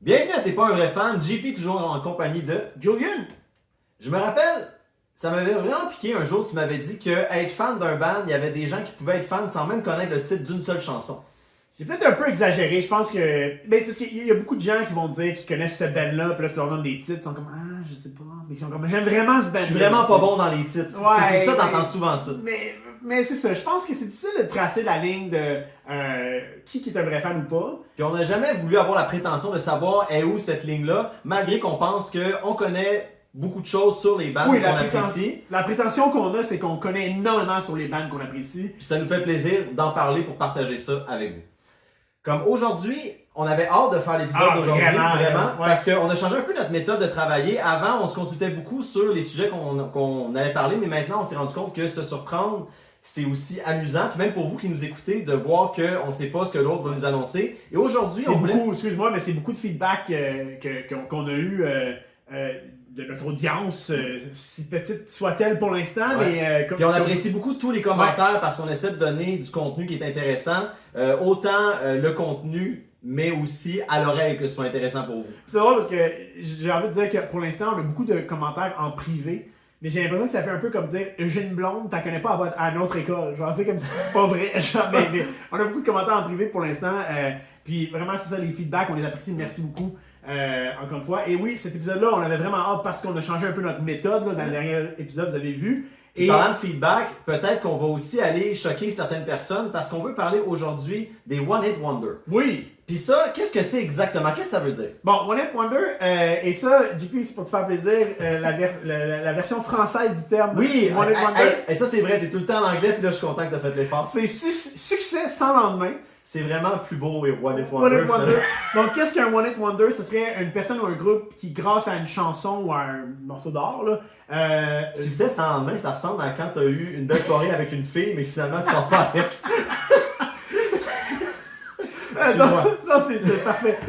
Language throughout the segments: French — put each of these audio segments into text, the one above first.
Bienvenue à T'es pas un vrai fan, JP toujours en compagnie de Julian! Je me rappelle, ça m'avait vraiment piqué un jour, tu m'avais dit que être fan d'un band, il y avait des gens qui pouvaient être fans sans même connaître le titre d'une seule chanson. J'ai peut-être un peu exagéré, je pense que. Ben, c'est parce qu'il y a beaucoup de gens qui vont dire qu'ils connaissent ce band-là, puis là, tu leur donnes des titres, ils sont comme Ah, je sais pas. Mais ils sont comme J'aime vraiment ce band-là. Je suis vraiment pas bon dans les titres. Ouais, c'est ça, mais- t'entends souvent ça. Mais c'est ça, je pense que c'est difficile de tracer la ligne de qui est un vrai fan ou pas. Puis on n'a jamais voulu avoir la prétention de savoir est où cette ligne-là, malgré qu'on pense qu'on connaît beaucoup de choses sur les bands Oui, qu'on apprécie. la prétention qu'on a, c'est qu'on connaît énormément sur les bands qu'on apprécie. Puis ça nous fait plaisir d'en parler pour partager ça avec vous. Comme aujourd'hui, on avait hâte de faire l'épisode d'aujourd'hui, vraiment, ouais. parce qu'on a changé un peu notre méthode de travailler. Avant, on se consultait beaucoup sur les sujets qu'on allait parler, mais maintenant, on s'est rendu compte que se surprendre, c'est aussi amusant. Puis même pour vous qui nous écoutez, de voir qu'on ne sait pas ce que l'autre va nous annoncer. Et aujourd'hui, C'est on voulait... beaucoup, excuse-moi, mais c'est beaucoup de feedback qu'on a eu de notre audience, si petite soit-elle pour l'instant, Ouais. mais Puis on apprécie beaucoup tous les commentaires parce qu'on essaie de donner du contenu qui est intéressant, autant le contenu, mais aussi à l'oreille que ce soit intéressant pour vous. c'est drôle parce que j'ai envie de dire que pour l'instant, on a beaucoup de commentaires en privé. Mais j'ai l'impression que ça fait un peu comme dire Eugène Blonde, t'en connais pas à notre école. Genre, tu sais, comme si c'est pas vrai. Genre, mais on a beaucoup de commentaires en privé pour l'instant. Puis vraiment, c'est ça, les feedbacks, on les apprécie. Merci beaucoup. Encore une fois. Et oui, cet épisode-là, on avait vraiment hâte parce qu'on a changé un peu notre méthode là, dans le dernier épisode, vous avez vu. Puis parlant de feedback, peut-être qu'on va aussi aller choquer certaines personnes parce qu'on veut parler aujourd'hui des One Hit Wonder. Oui! Puis ça, qu'est-ce que c'est exactement? Qu'est-ce que ça veut dire? Bon, One Hit Wonder, et ça, JP, c'est pour te faire plaisir, la version française du terme Oui! One Hit Wonder, Et ça, c'est vrai, t'es tout le temps en anglais, puis là, je suis content que t'as fait l'effort. c'est succès sans lendemain. C'est vraiment plus beau, et One Hit One Wonder. Hit Wonder. Donc, qu'est-ce qu'un One Hit Wonder? Ce serait une personne ou un groupe qui, grâce à une chanson ou à un morceau d'art, là, Succès sans lendemain, ça ressemble à quand t'as eu une belle soirée avec une fille, mais que finalement, tu sors pas avec. non, c'est parfait.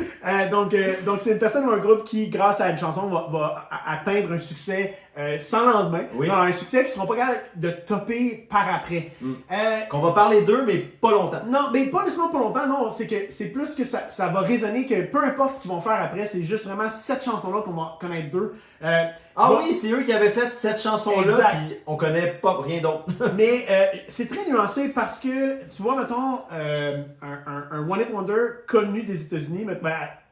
Donc, c'est une personne ou un groupe qui, grâce à une chanson, va atteindre un succès sans lendemain. Oui. Non, un succès qui ne seront pas capables de topper par après. Qu'on va parler d'eux, mais pas longtemps. Non, mais pas nécessairement pour longtemps, non. C'est que c'est plus que ça va résonner que peu importe ce qu'ils vont faire après, c'est juste vraiment cette chanson-là qu'on va connaître d'eux. Oui, c'est eux qui avaient fait cette chanson-là, Exact. puis on connaît pas rien d'autre. Mais c'est très nuancé parce que, tu vois, mettons, un One Hit Wonder connu des États-Unis,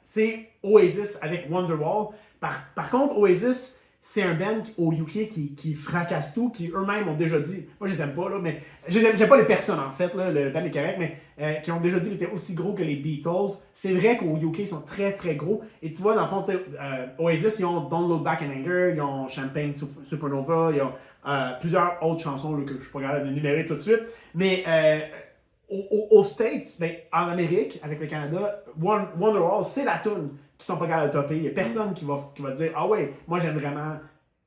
c'est Oasis avec Wonderwall. Par contre, Oasis, c'est un band au UK qui fracasse tout, qui eux-mêmes ont déjà dit, moi je les aime pas, là, mais j'aime pas les personnes en fait, là, le band est correct, mais qui ont déjà dit qu'ils étaient aussi gros que les Beatles. C'est vrai qu'au UK, ils sont très très gros. Et tu vois, dans le fond, Oasis, ils ont Don't Look Back in Anger, ils ont Champagne Supernova, ils ont plusieurs autres chansons là, que je suis pas capable de numérer tout de suite. Mais aux States, ben, en Amérique, avec le Canada, Wonderwall, c'est la tune qui sont pas capables de topper. Il y a personne qui va dire Ah ouais, moi j'aime vraiment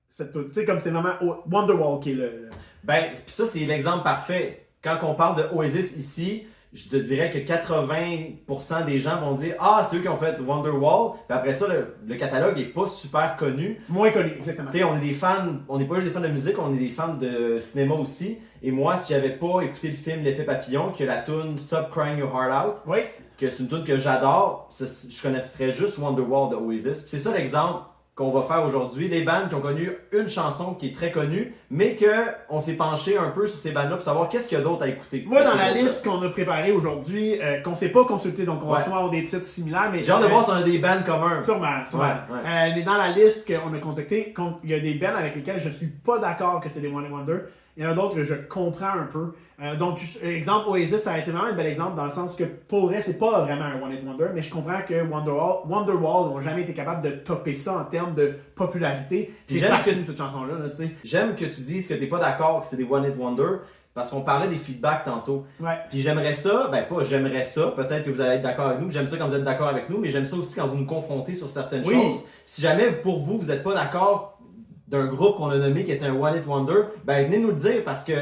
cette tune. Tu sais, comme c'est vraiment Wonderwall qui est le. Ben, pis ça, c'est l'exemple parfait. Quand on parle de Oasis ici, je te dirais que 80% des gens vont dire Ah, c'est eux qui ont fait Wonderwall. Puis après ça, le catalogue est pas super connu. Moins connu, exactement. Tu sais, on est des fans, on n'est pas juste des fans de musique, on est des fans de cinéma aussi. Et moi, si j'avais pas écouté le film L'Effet Papillon, que la tune Stop Crying Your Heart Out, Oui. que c'est une tune que j'adore, je connaîtrais juste Wonderwall de Oasis. Puis c'est ça l'exemple qu'on va faire aujourd'hui. Les bands qui ont connu une chanson qui est très connue, mais qu'on s'est penché un peu sur ces bands-là pour savoir qu'est-ce qu'il y a d'autre à écouter. Moi, dans la liste qu'on a préparée aujourd'hui, qu'on ne s'est pas consulté, donc on va sûrement avoir des titres similaires. Mais j'ai hâte de voir si on a des bands communs. Sûrement. Ouais. Mais dans la liste qu'on a contactée, il y a des bands avec lesquels je suis pas d'accord que c'est des One Hit Wonder. Il y en a d'autres que je comprends un peu. Donc, exemple, Oasis, ça a été vraiment un bel exemple dans le sens que pour vrai, c'est pas vraiment un One Hit Wonder, mais je comprends que Wonderwall n'ont jamais été capables de topper ça en termes de popularité. C'est parfait cette chanson-là, tu sais. J'aime que tu dises que t'es pas d'accord que c'est des One Hit Wonder. Parce qu'on parlait des feedbacks tantôt. Ouais. Puis j'aimerais ça, peut-être que vous allez être d'accord avec nous, j'aime ça quand vous êtes d'accord avec nous, mais j'aime ça aussi quand vous me confrontez sur certaines choses. Si jamais pour vous, vous n'êtes pas d'accord d'un groupe qu'on a nommé qui est un One Hit Wonder, ben venez nous le dire parce que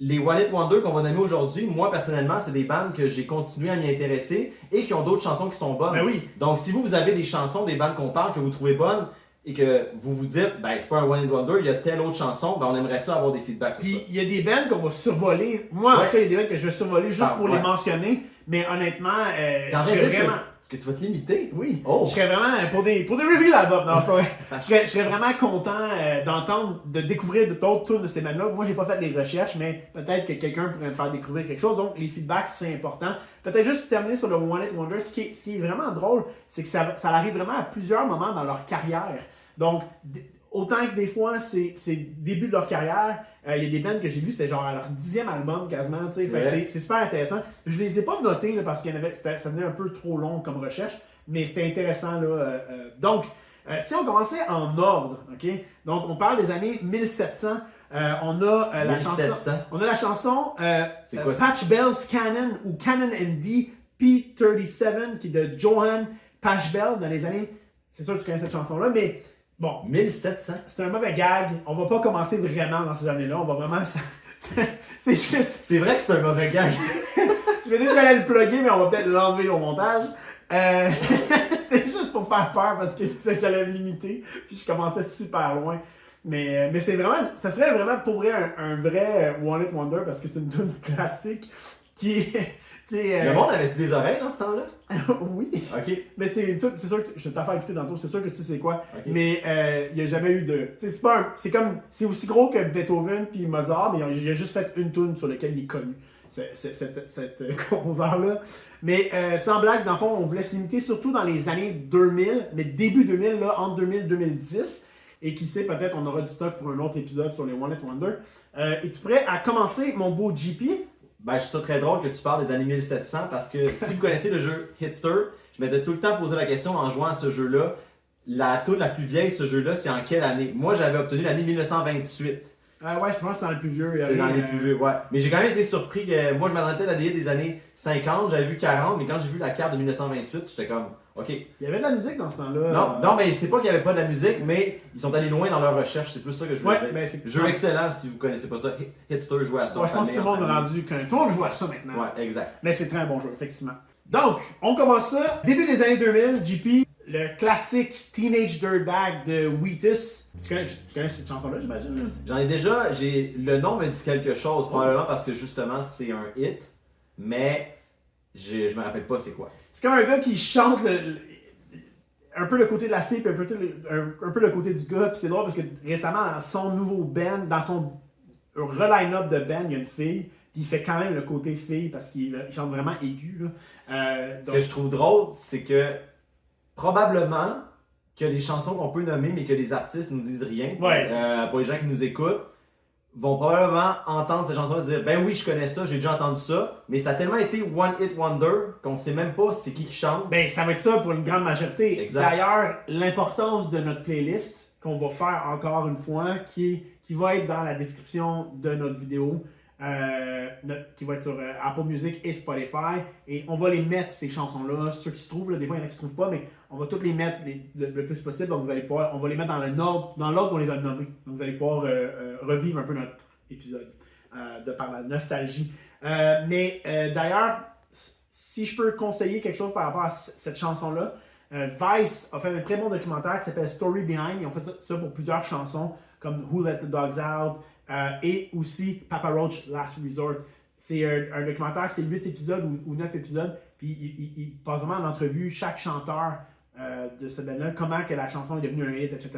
les One Hit Wonder qu'on va nommer aujourd'hui, moi personnellement, c'est des bandes que j'ai continué à m'y intéresser et qui ont d'autres chansons qui sont bonnes. Ben oui. Donc si vous avez des chansons, des bandes qu'on parle, que vous trouvez bonnes, et que vous vous dites, ben c'est pas un One Hit Wonder, il y a telle autre chanson, ben on aimerait ça avoir des feedbacks sur ça. Puis il y a des bands qu'on va survoler. Moi, en tout cas, il y a des bands que je vais survoler juste pour les mentionner. Mais honnêtement, je suis vraiment. Que tu vas te limiter? Oui. Oh. Je serais vraiment, pour des reviews d'albums, non, c'est pas vrai. Je serais vraiment content d'entendre, de découvrir d'autres tunes de ces bandes-là. Moi, j'ai pas fait les recherches, mais peut-être que quelqu'un pourrait me faire découvrir quelque chose. Donc, les feedbacks, c'est important. Peut-être juste terminer sur le One Hit Wonder. Ce qui est vraiment drôle, c'est que ça arrive vraiment à plusieurs moments dans leur carrière. Donc, autant que des fois, c'est début de leur carrière, il y a des bands que j'ai vues, c'était genre à leur 10e album quasiment, c'est super intéressant. Je les ai pas notés là, parce que ça devenait un peu trop long comme recherche, mais c'était intéressant. Là, donc, si on commençait en ordre, ok? Donc on parle des années 1700, on a la 1700. chanson, C'est quoi, Patch Bell's Canon ou Canon ND P37 qui est de Johann Pachelbel dans les années, c'est sûr que tu connais cette chanson-là, mais bon, 1700. c'est un mauvais gag. On va pas commencer vraiment dans ces années-là. On va vraiment. C'est juste. C'est vrai que c'est un mauvais gag. Je vais dire que j'allais le plugger, mais on va peut-être l'enlever au montage. C'était juste pour faire peur parce que je disais que j'allais me limiter. Puis je commençais super loin. Mais c'est vraiment. Ça serait vraiment pour vrai un vrai One Hit Wonder parce que c'est une tune classique qui est. Le monde avait-tu des oreilles dans ce temps-là? Oui. Ok. Mais c'est sûr que je vais t'en faire écouter tantôt, c'est sûr que tu sais quoi. Okay. Mais il n'y a jamais eu de. C'est aussi gros que Beethoven puis Mozart, mais il a juste fait une tune sur laquelle il est connu. Cette composeur-là. Mais sans blague, dans le fond, on voulait se limiter surtout dans les années 2000, mais début 2000, là, entre 2000 et 2010. Et qui sait, peut-être on aura du stock pour un autre épisode sur les One Hit Wonder. Es-tu prêt à commencer, mon beau JP? Ben, je trouve ça très drôle que tu parles des années 1700 parce que si vous connaissez le jeu Hitster, je m'étais tout le temps posé la question en jouant à ce jeu-là. La tune la plus vieille de ce jeu-là, c'est en quelle année? Moi, j'avais obtenu l'année 1928. Ouais, je pense que c'est dans le plus vieux. C'est dans les plus vieux, ouais. Mais j'ai quand même été surpris que moi, je m'attendais à la des années 50, j'avais vu 40, mais quand j'ai vu la carte de 1928, j'étais comme, ok. Il y avait de la musique dans ce temps-là. Non, mais c'est pas qu'il n'y avait pas de la musique, mais ils sont allés loin dans leur recherche, c'est plus ça que je voulais dire. Ben, c'est jeu excellent si vous connaissez pas ça. Hitster, jouez à ça. Ouais, je pense que tout le monde a rendu qu'un tour joue à ça maintenant. Ouais, exact. Mais c'est très un bon jeu, effectivement. Donc, on commence ça. Début des années 2000, JP, le classique Teenage Dirtbag de Wheatus. Tu connais cette chanson-là, j'imagine? J'en ai déjà, le nom me dit quelque chose, probablement parce que justement c'est un hit, mais je me rappelle pas c'est quoi. C'est comme un gars qui chante un peu le côté de la fille, puis un peu le côté du gars, puis c'est drôle parce que récemment, dans son nouveau band, dans son re-line-up de band, il y a une fille, puis il fait quand même le côté fille parce qu'il chante vraiment aigu. Là. Ce que je trouve drôle, c'est que probablement que les chansons qu'on peut nommer, mais que les artistes nous disent rien, pour les gens qui nous écoutent, vont probablement entendre ces chansons et dire « Ben oui, je connais ça, j'ai déjà entendu ça, mais ça a tellement été One Hit Wonder qu'on sait même pas c'est qui chante. » Ben, ça va être ça pour une grande majorité. Exact. D'ailleurs, l'importance de notre playlist, qu'on va faire encore une fois, qui va être dans la description de notre vidéo, qui va être sur Apple Music et Spotify. Et on va les mettre, ces chansons-là, ceux qui se trouvent, là, des fois il y en a qui se trouvent pas, mais on va toutes les mettre le plus possible. Donc vous allez pouvoir, on va les mettre dans l'ordre qu'on les a nommés. Donc vous allez pouvoir revivre un peu notre épisode par la nostalgie. Mais d'ailleurs, si je peux conseiller quelque chose par rapport à cette chanson-là, Vice a fait un très bon documentaire qui s'appelle Story Behind. Ils ont fait ça pour plusieurs chansons, comme Who Let the Dogs Out, et aussi Papa Roach Last Resort. C'est un documentaire, c'est 8 épisodes ou 9 épisodes, puis il passe vraiment en entrevue chaque chanteur de ce band-là, comment que la chanson est devenue un hit, etc.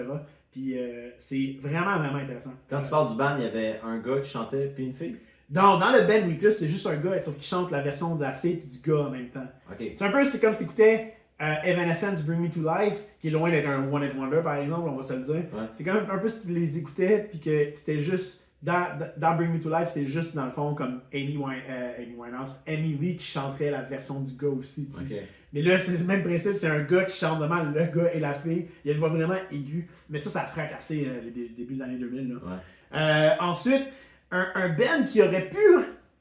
Puis c'est vraiment, vraiment intéressant. Quand tu parles du band, il y avait un gars qui chantait puis une fille? Dans le band Wheatus, c'est juste un gars, sauf qu'il chante la version de la fille et du gars en même temps. Okay. C'est comme si écoutait Evanescence Bring Me to Life, qui est loin d'être un One Hit Wonder par exemple, on va se le dire. Ouais. C'est quand même un peu si tu les écoutais, puis que c'était juste. Dans Bring Me to Life, c'est juste dans le fond comme Amy Winehouse, Amy Lee qui chanterait la version du gars aussi. Okay. Mais là, c'est le même principe, c'est un gars qui chante vraiment le gars et la fille. Il y a une voix vraiment aiguë, mais ça a fracassé les débuts des années 2000. Là. Ouais. Ensuite, un band qui aurait pu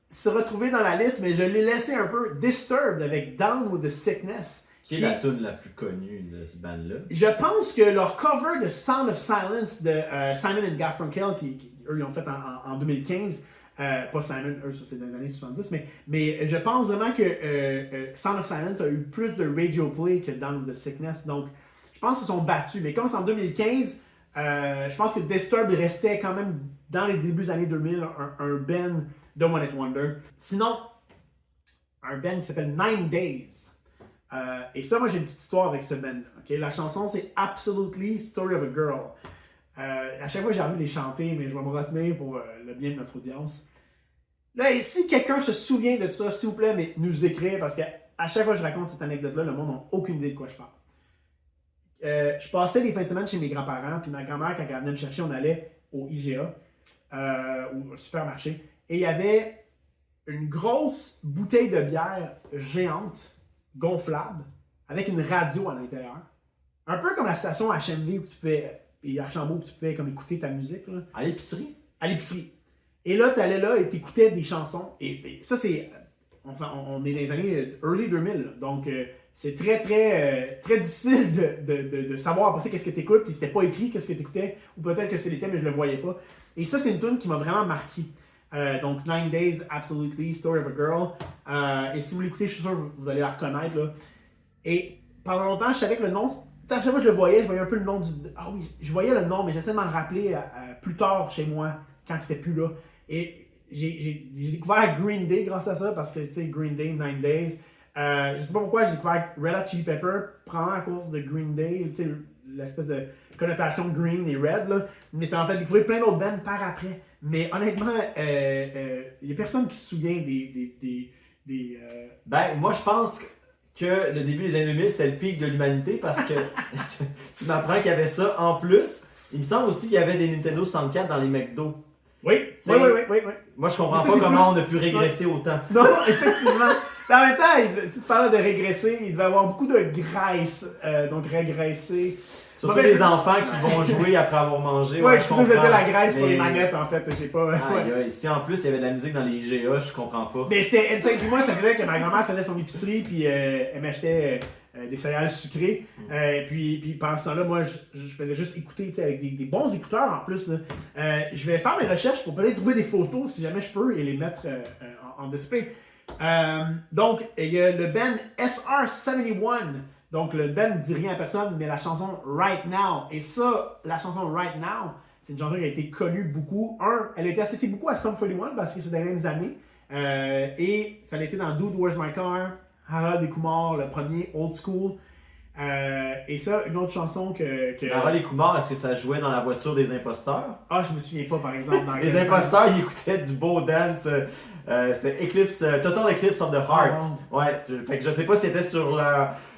se retrouver dans la liste, mais je l'ai laissé un peu, Disturbed avec Down with the Sickness. Qui est la tune la plus connue de ce band-là? Je pense que leur cover de Sound of Silence de Simon and Garfunkel, qui eux, ils ont fait en 2015. Pas Simon, eux, ça c'est dans les années 70, mais je pense vraiment que Sound of Silence a eu plus de radio play que Down with the Sickness. Donc, je pense qu'ils sont battus. Mais comme c'est en 2015, je pense que Disturbed restait quand même dans les débuts des années 2000 un band de One Hit Wonder. Sinon, un band qui s'appelle Nine Days. Et ça, moi, j'ai une petite histoire avec ce band. Okay? La chanson, c'est Absolutely Story of a Girl. À chaque fois, j'ai envie de les chanter, mais je vais me retenir pour le bien de notre audience. Là, et si quelqu'un se souvient de ça, s'il vous plaît, mais nous écrire, parce qu'à chaque fois que je raconte cette anecdote-là, le monde n'a aucune idée de quoi je parle. Je passais les fins de semaine chez mes grands-parents, puis ma grand-mère, quand elle venait me chercher, on allait au IGA, ou au supermarché, et il y avait une grosse bouteille de bière géante, gonflable, avec une radio à l'intérieur. Un peu comme la station HMV où tu pouvais, et Archambault, où tu pouvais comme écouter ta musique. Là. À l'épicerie? À l'épicerie. Et là, tu allais là et tu écoutais des chansons. Et ça, c'est... On est dans les années early 2000, donc c'est très, très, très difficile de savoir après ça qu'est-ce que tu écoutes, puis c'était pas écrit qu'est-ce que tu écoutais, ou peut-être que c'était, mais je le voyais pas. Et ça, c'est une tune qui m'a vraiment marqué. Donc, 9 Days, Absolutely, Story of a Girl. Et si vous l'écoutez, je suis sûr que vous allez la reconnaître. Là. Et pendant longtemps, je savais que le nom, à chaque fois que je le voyais un peu le nom du... Ah oui, je voyais le nom, mais j'essaie de m'en rappeler plus tard chez moi, quand c'était plus là. Et j'ai découvert Green Day grâce à ça, parce que, tu sais, Green Day, 9 Days. Je sais pas pourquoi j'ai découvert Red Hot Chili Pepper, probablement à cause de Green Day, tu sais, l'espèce de connotation green et red, là. Mais ça m'a fait découvrir plein d'autres bands par après. Mais honnêtement, il y a personne qui se souvient des Ben, moi, je pense que le début des années 2000, c'était le pic de l'humanité parce que tu m'apprends qu'il y avait ça en plus. Il me semble aussi qu'il y avait des Nintendo 64 dans les McDo. Oui. Moi, je comprends ça, pas comment plus... on a pu régresser autant. Non, effectivement. Mais en même temps, tu parlais de régresser, il devait y avoir beaucoup de graisse, donc régresser. Surtout les enfants qui vont jouer après avoir mangé. Ouais, je faisais la graisse mais... sur les manettes, en fait, j'ai pas... Si en plus il y avait de la musique dans les IGA, je comprends pas. Mais c'était Insane, puis moi, ça faisait que ma grand-mère faisait son épicerie, puis elle m'achetait des céréales sucrées. Puis pendant ce temps-là, moi, je faisais juste écouter, avec des bons écouteurs en plus. Là. Je vais faire mes recherches pour peut-être trouver des photos, si jamais je peux, et les mettre en display. Donc, il y a le band SR71. Donc, le band ne dit rien à personne, mais la chanson Right Now. Et ça, la chanson Right Now, c'est une chanson qui a été connue beaucoup. Elle a été associée beaucoup à Sum 41 parce que c'est dans les mêmes années. Et ça a été dans Dude, Where's My Car, Harold et Kumar, le premier, Old School. Et ça, une autre chanson que... Harold et Kumar, est-ce que ça jouait dans la voiture des imposteurs? Ah, je me souviens pas, par exemple. Dans les imposteurs, ils écoutaient du beau dance. C'était Total Eclipse of the Heart. Ouais, fait que je sais pas si c'était sur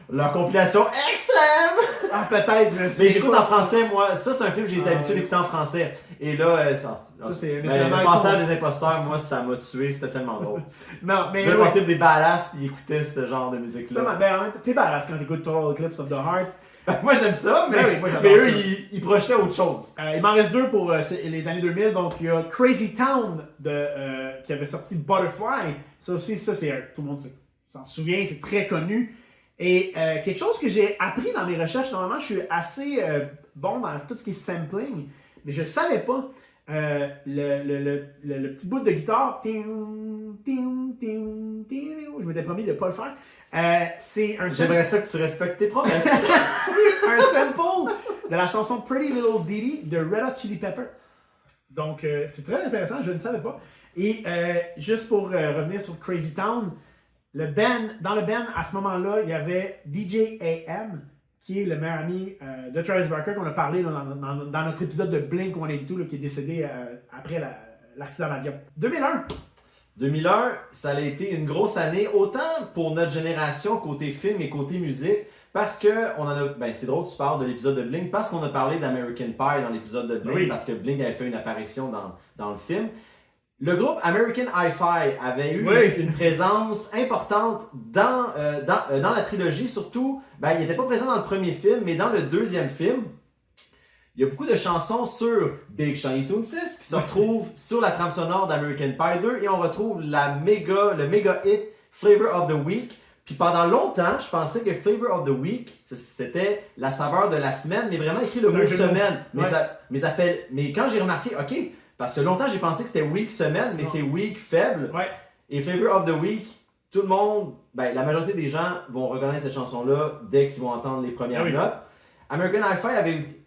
leur compilation extrême! Ah, peut-être, mais j'écoute en français, moi. Ça, c'est un film que j'ai été habitué d'écouter en français. Et là, c'est le passage des imposteurs, moi, ça m'a tué. C'était tellement drôle. Non, mais. Le principe des badass qui écoutaient ce genre de musique-là. Ben, t'es badass quand t'écoutes Total Eclipse of the Heart. Ben, moi, j'aime ça, mais, oui, moi, mais eux, ils projetaient autre chose. Il m'en reste deux pour les années 2000. Donc, il y a Crazy Town qui avait sorti Butterfly. Ça aussi, tout le monde s'en souvient, c'est très connu. Et quelque chose que j'ai appris dans mes recherches, normalement, je suis assez bon dans tout ce qui est sampling, mais je savais pas le petit bout de guitare. Je m'étais promis de ne pas le faire. C'est un J'aimerais ça que tu respectes tes promesses. c'est un sample de la chanson Pretty Little Ditty de Red Hot Chili Pepper. Donc, c'est très intéressant, je ne savais pas. Et juste pour revenir sur Crazy Town, dans le band, à ce moment-là, il y avait DJ AM, qui est le meilleur ami de Travis Barker, qu'on a parlé dans notre épisode de Blink-182, qui est décédé après l'accident d'avion. 2001, ça a été une grosse année, autant pour notre génération, côté film et côté musique, parce que c'est drôle que tu parles de l'épisode de Blink, parce qu'on a parlé d'American Pie dans l'épisode de Blink, parce que Blink avait fait une apparition dans le film. Le groupe American Hi-Fi avait eu une présence importante dans la trilogie, surtout, il n'était pas présent dans le premier film, mais dans le deuxième film, il y a beaucoup de chansons sur Big Shiny Toon 6 qui se retrouvent sur la trame sonore d'American Pie 2 et on retrouve le méga hit Flavor of the Week. Puis pendant longtemps, je pensais que Flavor of the Week, c'était la saveur de la semaine, mais vraiment écrit le mot semaine. Mais quand j'ai remarqué, ok, parce que longtemps j'ai pensé que c'était week semaine, mais c'est week faible. Ouais. Et Flavor of the Week, tout le monde, la majorité des gens vont reconnaître cette chanson-là dès qu'ils vont entendre les premières notes. American Hi-Fi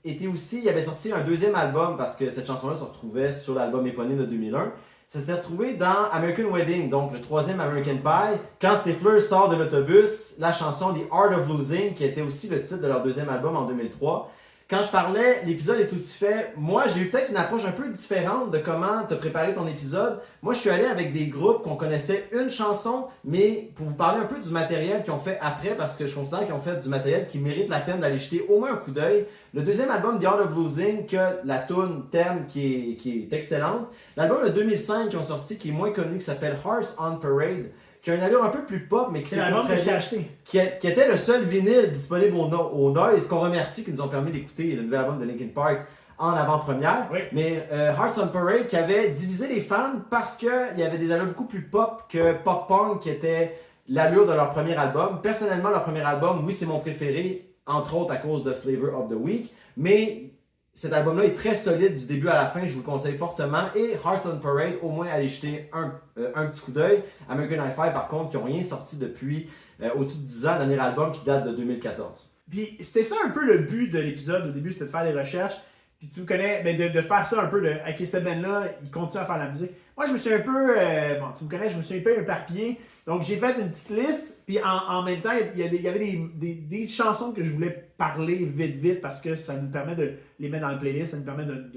il avait sorti un deuxième album parce que cette chanson-là se retrouvait sur l'album éponyme de 2001. Ça s'est retrouvé dans American Wedding, donc le troisième American Pie, quand Stifler sort de l'autobus, la chanson The Art of Losing, qui était aussi le titre de leur deuxième album en 2003. Quand je parlais, l'épisode est aussi fait. Moi, j'ai eu peut-être une approche un peu différente de comment te préparer ton épisode. Moi, je suis allé avec des groupes qu'on connaissait une chanson, mais pour vous parler un peu du matériel qu'ils ont fait après, parce que je considère qu'ils ont fait du matériel qui mérite la peine d'aller jeter au moins un coup d'œil. Le deuxième album, The Art of Losing, que la tune thème qui est excellente. L'album de 2005 qu'ils ont sorti, qui est moins connu, qui s'appelle Hearts on Parade, qui a une allure un peu plus pop, mais qui c'est l'album que j'ai acheté. Qui était le seul vinyle disponible au Noise, qu'on remercie, qui nous ont permis d'écouter le nouvel album de Linkin Park en avant-première. Oui. Mais Hearts on Parade, qui avait divisé les fans parce qu'il y avait des allures beaucoup plus pop que pop-punk, qui était l'allure de leur premier album. Personnellement, leur premier album, oui, c'est mon préféré, entre autres à cause de Flavor of the Week, mais cet album-là est très solide du début à la fin, je vous le conseille fortement. Et Hearts on Parade, au moins allez jeter un petit coup d'œil. American Hi-Fi, par contre, qui n'ont rien sorti depuis au-dessus de 10 ans, dernier album qui date de 2014. Puis c'était ça un peu le but de l'épisode. Au début, c'était de faire des recherches. Puis tu me connais, ben de faire ça un peu, avec ce band-là, ils continuent à faire la musique. Moi, je me suis un peu, bon, tu me connais, je me suis un peu éparpillé. Donc, j'ai fait une petite liste. Puis en même temps, il y avait des chansons que je voulais parler vite parce que ça nous permet de les mettre dans le playlist. Ça nous permet de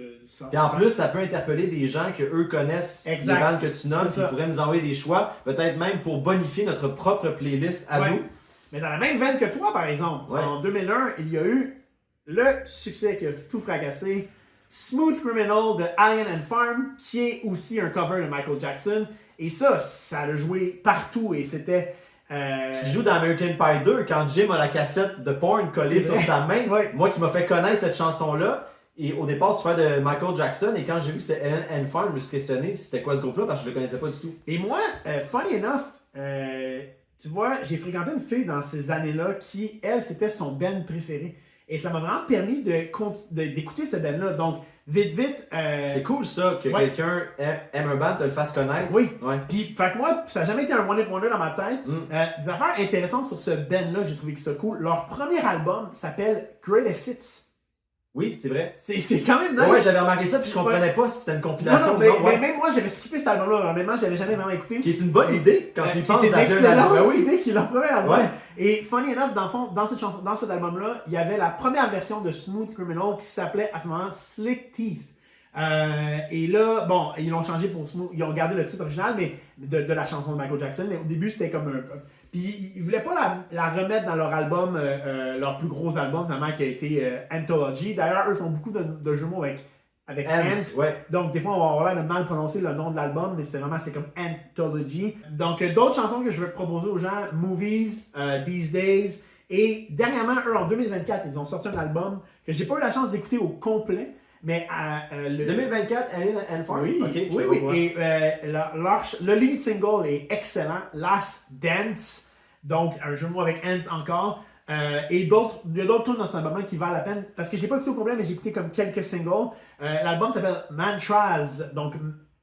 et en plus, ça peut interpeller des gens que eux connaissent, exact. Les bandes que tu nommes, qui pourraient nous envoyer des choix, peut-être même pour bonifier notre propre playlist à nous. Mais dans la même veine que toi, par exemple, en 2001, il y a eu le succès qui a tout fracassé, Smooth Criminal de Alien and Farm, qui est aussi un cover de Michael Jackson. Et ça a joué partout et c'était... Qui joue dans American Pie 2 quand Jim a la cassette de porn collée sur sa main. Moi qui m'a fait connaître cette chanson-là. Et au départ, tu parlais de Michael Jackson. Et quand j'ai vu que c'était Alien and Farm, je me suis questionné c'était quoi ce groupe-là parce que je le connaissais pas du tout. Et moi, funny enough, tu vois, j'ai fréquenté une fille dans ces années-là qui, elle, c'était son band préféré. Et ça m'a vraiment permis d'écouter ce band-là. Donc, vite. C'est cool ça, que quelqu'un aime un band, te le fasse connaître. Oui. Puis, fait que moi, ça n'a jamais été un one-hit wonder dans ma tête. Des affaires intéressantes sur ce band-là que j'ai trouvé que ça cool. Leur premier album s'appelle Greatest Hits. Oui, c'est vrai. C'est quand même nice. Ouais, j'avais remarqué ça, puis je comprenais pas si c'était une compilation ou non. Mais même moi, j'avais skippé cet album-là. Honnêtement, je l'avais jamais vraiment écouté. Qui est une bonne idée quand tu y penses. Qui était une excellente idée, qui est leur premier album. Ouais. Et funny enough, dans le fond, dans cet album-là, il y avait la première version de Smooth Criminal qui s'appelait à ce moment Slick Teeth. Et là, bon, ils l'ont changé pour Smooth. Ils ont gardé le titre original mais de la chanson de Michael Jackson. Mais au début, c'était comme un... Puis ils voulaient pas la remettre dans leur album, leur plus gros album, finalement, qui a été Anthology. D'ailleurs, eux font beaucoup de jeux mots avec Ant. Ouais. Donc, des fois, on va avoir l'air de mal prononcer le nom de l'album, mais c'est comme Anthology. Donc, d'autres chansons que je veux proposer aux gens, Movies, These Days. Et dernièrement, eux, en 2024, ils ont sorti un album que j'ai pas eu la chance d'écouter au complet. Mais 2024, Alien and Farm? Oui, okay, oui. Et le lead single est excellent, Last Dance, donc un jeu de mots avec Ants encore. Et il y a d'autres tunes dans cet album qui valent la peine, parce que je l'ai pas écouté au complet, mais j'ai écouté comme quelques singles. L'album s'appelle Mantras, donc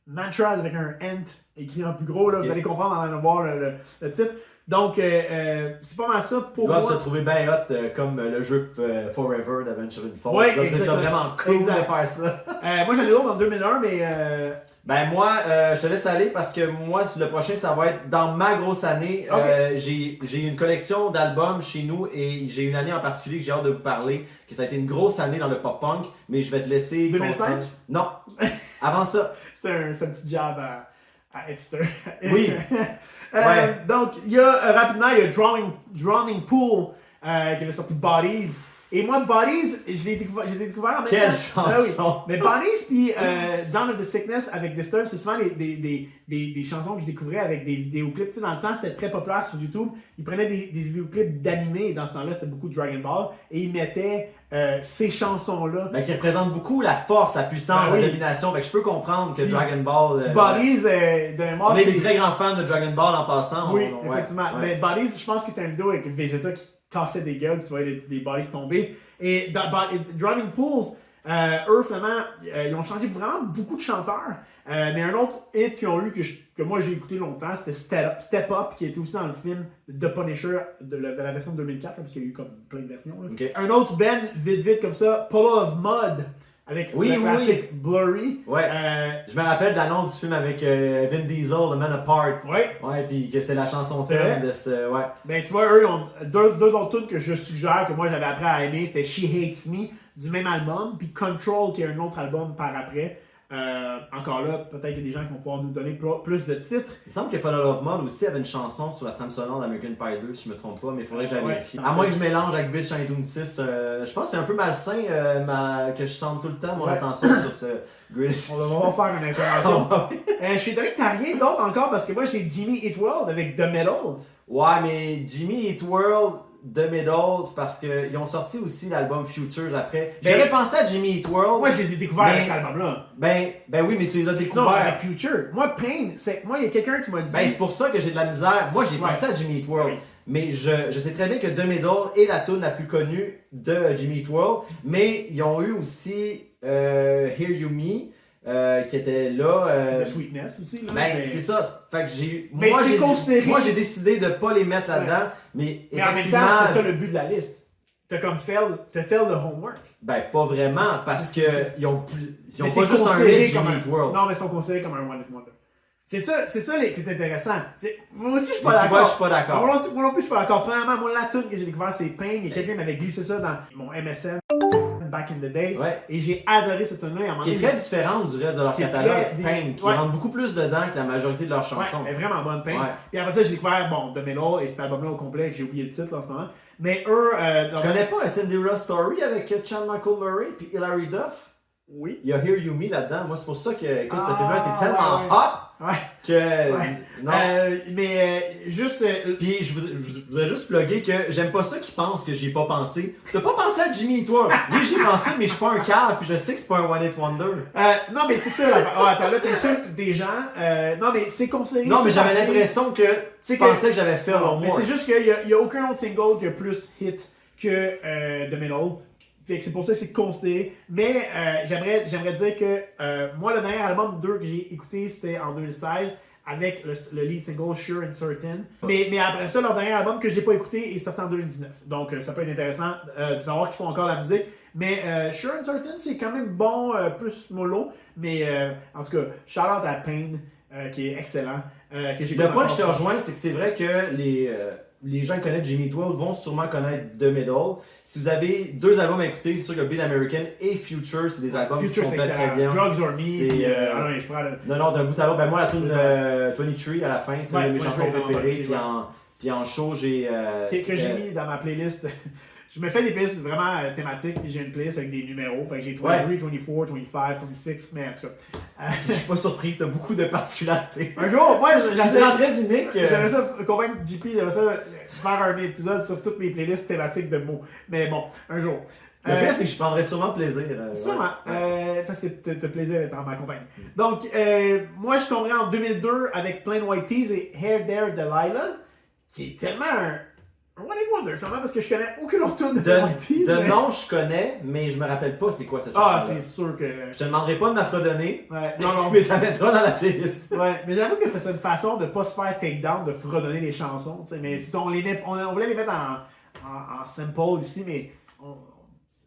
Mantras avec un Ant écrit en plus gros, là, vous allez comprendre en allant voir le titre. Donc, c'est pas mal ça pour moi. Ils doivent se trouver bien hot comme le jeu Forever d'Adventure in Falls. Ouais, c'est vraiment cool de faire ça. Moi, j'en ai d'autres en 2001, mais... Ben moi, je te laisse aller parce que moi, le prochain, ça va être dans ma grosse année. Okay. J'ai une collection d'albums chez nous et j'ai une année en particulier que j'ai hâte de vous parler, que ça a été une grosse année dans le pop-punk, mais je vais te laisser... 2005? Non, avant ça. C'est un petit job à Edster. Oui. Donc, il y a rapidement, il y a Drowning Pool qui avait sorti Bodies. Et moi, Bodies, je les ai découverts en même temps. Quelle chanson! Mais Bodies puis Dawn of the Sickness avec Disturbed, c'est souvent des chansons que je découvrais avec des vidéoclips. Tu sais, dans le temps, c'était très populaire sur YouTube. Ils prenaient des vidéoclips d'animés, et dans ce temps-là, c'était beaucoup Dragon Ball, et ils mettaient ces chansons-là. Ben, qui représentent beaucoup la force, la puissance, la domination. Fait que je peux comprendre que Dragon Ball... Bodies, d'un mort... On est des très grands fans de Dragon Ball en passant. Oui, effectivement. Mais Bodies, je pense que c'était une vidéo avec Vegeta qui cassait des gueules, tu vois des bodies tomber. Et Drowning Pools, eux, finalement, ils ont changé vraiment beaucoup de chanteurs. Mais un autre hit qu'ils ont eu, que moi j'ai écouté longtemps, c'était Step Up, qui était aussi dans le film The Punisher de la version de 2004, parce qu'il y a eu comme plein de versions. Okay. Un autre band, vite comme ça, Puddle of Mud. avec Oui, le oui, classique Blurry. Ouais. Je me rappelle de l'annonce du film avec Vin Diesel, The Man Apart. Ouais. Ouais, puis que c'était la chanson C'est thème vrai? de ce. Ouais. Ben, tu vois, eux, ils ont deux autres tunes que je suggère, que moi j'avais appris à aimer. C'était She Hates Me, du même album, puis Control, qui est un autre album par après. Encore là, peut-être qu'il y a des gens qui vont pouvoir nous donner plus de titres. Il me semble que Paula Love Mod aussi avait une chanson sur la trame sonore d'American Pie 2, si je me trompe pas, mais il faudrait que j'aille Ouais. vérifier. À moins que je mélange avec Bitch iTunes 6, je pense que c'est un peu malsain que je sente tout le temps mon Ouais. attention sur ce Greatest. On va faire une intervention. Je suis étonné que t'as rien d'autre encore, parce que moi j'ai Jimmy Eat World avec The Metal. Ouais, mais Jimmy Eat World, The Middle, c'est parce qu'ils ont sorti aussi l'album Futures après. J'avais pensé à Jimmy Eat World. Moi je les ai découverts avec cet album-là. Ben oui, mais tu les as Non, découverts. avec Future. Moi, Pain, moi il y a quelqu'un qui m'a dit. Ben c'est pour ça que j'ai de la misère. Moi j'ai pensé à Jimmy Eat World. Oui. Mais je sais très bien que The Middle est la tune la plus connue de Jimmy Eat World. Mais ils ont eu aussi Hear You Me. Qui était là. The Sweetness aussi. Là, Ben, mais... c'est ça. Fait que j'ai. Mais c'est considéré. Moi, j'ai décidé de pas les mettre là-dedans. Mais en même effectivement. temps, c'est ça le but de la liste. T'as comme fail le homework. Ben, pas vraiment, parce que ils ont Mais pas c'est juste un considéré hit comme Jimmy Eat World. Non, mais ils sont considérés comme un One Hit Wonder. C'est ça qui est intéressant. Moi aussi, je suis Mais pas tu vois, d'accord. je suis pas d'accord. Moi non plus, je suis pas d'accord. Premièrement, moi, la tune que j'ai découvert, c'est Pain. Il y a quelqu'un qui m'avait glissé ça dans mon MSN back in the days. Ouais. Et j'ai adoré cette tune-là. Qui est très différente du reste de leur Qui est catalogue, très- Pain, qui ouais. rentre beaucoup plus dedans que la majorité de leurs chansons. Ouais, elle est vraiment bonne, Pain. Ouais. Puis après ça, j'ai découvert, The Middle et cet album-là au complet, que j'ai oublié le titre là, en ce moment. Mais eux... Tu connais pas A Cinderella Story avec Chad Michael Murray puis Hilary Duff? Oui. Il y a Hear You Me là-dedans. Moi, c'est pour ça que, écoute, ce Ah, film-là était tellement ouais. hot Ouais. que. Ouais. Non. Juste... Puis je voudrais juste plugger que j'aime pas ça qu'ils pensent que j'y ai pas pensé. T'as pas pensé à Jimmy et toi? Oui, j'y ai pensé, mais je suis pas un cave, puis je sais que c'est pas un One Hit Wonder. non, mais c'est ça. Attends, là, t'insultes des gens. Non, mais c'est considéré... Non, mais super j'avais bien. l'impression que C'est tu que- pensais que j'avais fait Non, au mais moins. c'est juste qu'il y a aucun autre single qui a plus hit que The Middle. Fait que c'est pour ça que c'est considéré. Mais j'aimerais dire que moi, le dernier album 2 que j'ai écouté, c'était en 2016 avec le lead single Sure and Certain. Mais après ça, leur dernier album que j'ai pas écouté est sorti en 2019. Donc ça peut être intéressant de savoir qu'ils font encore la musique. Mais Sure and Certain, c'est quand même bon, plus mollo. Mais en tout cas, shout out à Pain, qui est excellent. Que j'ai Le point que je te rejoins, c'est que c'est vrai que les gens qui connaissent Jimmy Eat World vont sûrement connaître The Middle. Si vous avez deux albums à écouter, c'est sûr que Beat American et Future, c'est des albums Future, qui c'est sont très excellent. bien. Drugs or Me. C'est, Puis, non, je prends le... Non, d'un bout à l'autre, ben moi la tune 23 à la fin, c'est Ouais, une de mes 23, chansons préférées. c'est vrai. Puis en show, j'ai. que j'ai mis dans ma playlist. Je me fais des playlists vraiment thématiques, puis j'ai une playlist avec des numéros. Fait que j'ai 23, 24, 25, 26, mais en tout cas. Je suis pas surpris, t'as beaucoup de particularités. Un jour, moi, C'est très unique. j'aimerais ça convaincre JP, j'aimerais ça faire un épisode sur toutes mes playlists thématiques de mots. Mais bon, un jour. Le pire, c'est que je prendrais sûrement plaisir. Sûrement, parce que t'as plaisir d'être en ma compagnie. Donc, moi, je tomberai en 2002 avec Plain White Tees et Hair There Delilah, qui est tellement un One Hit Wonder, finalement, parce que je connais aucune autre tune de Plain White Tees. De nom, je connais, mais je me rappelle pas c'est quoi cette chanson. Ah, c'est sûr que... Je te demanderai pas de m'affredonner, Ouais, non. mais ça mettra dans la playlist. Ouais, mais j'avoue que c'est une façon de pas se faire take down, de fredonner les chansons, tu sais, mais si on les met, on voulait les mettre en sample ici, mais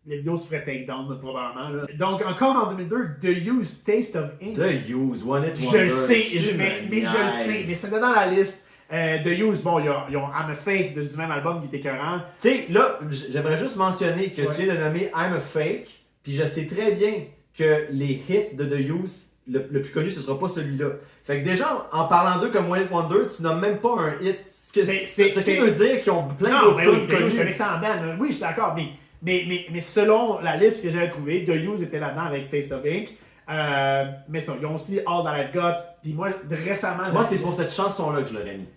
les vidéos se feraient take down probablement. Là. Donc encore en 2002, The Used Taste of Ink. The Use, One Hit Je Wonder. le sais, mais je le sais, mais c'était dans la liste. The Used, bon, ils ont I'm a Fake du même album qui était écœurant. Tu sais, là, j'aimerais juste mentionner que Ouais. tu viens de nommer I'm a Fake, puis je sais très bien que les hits de The Use, le plus connu, ce sera pas celui-là. Fait que déjà, en parlant d'eux comme One Hit Wonder, tu nommes même pas un hit. Ce qui veut dire qu'ils ont plein Non, d'autres mais oui, tunes The Used, c'est un connues. excellent band. Oui, je suis d'accord, mais selon la liste que j'avais trouvée, The Used était là-dedans avec Taste of Ink. Mais ça, ils ont aussi All That I've Got. Puis moi, récemment... Moi, c'est pour cette chanson-là que je l'aurais mis.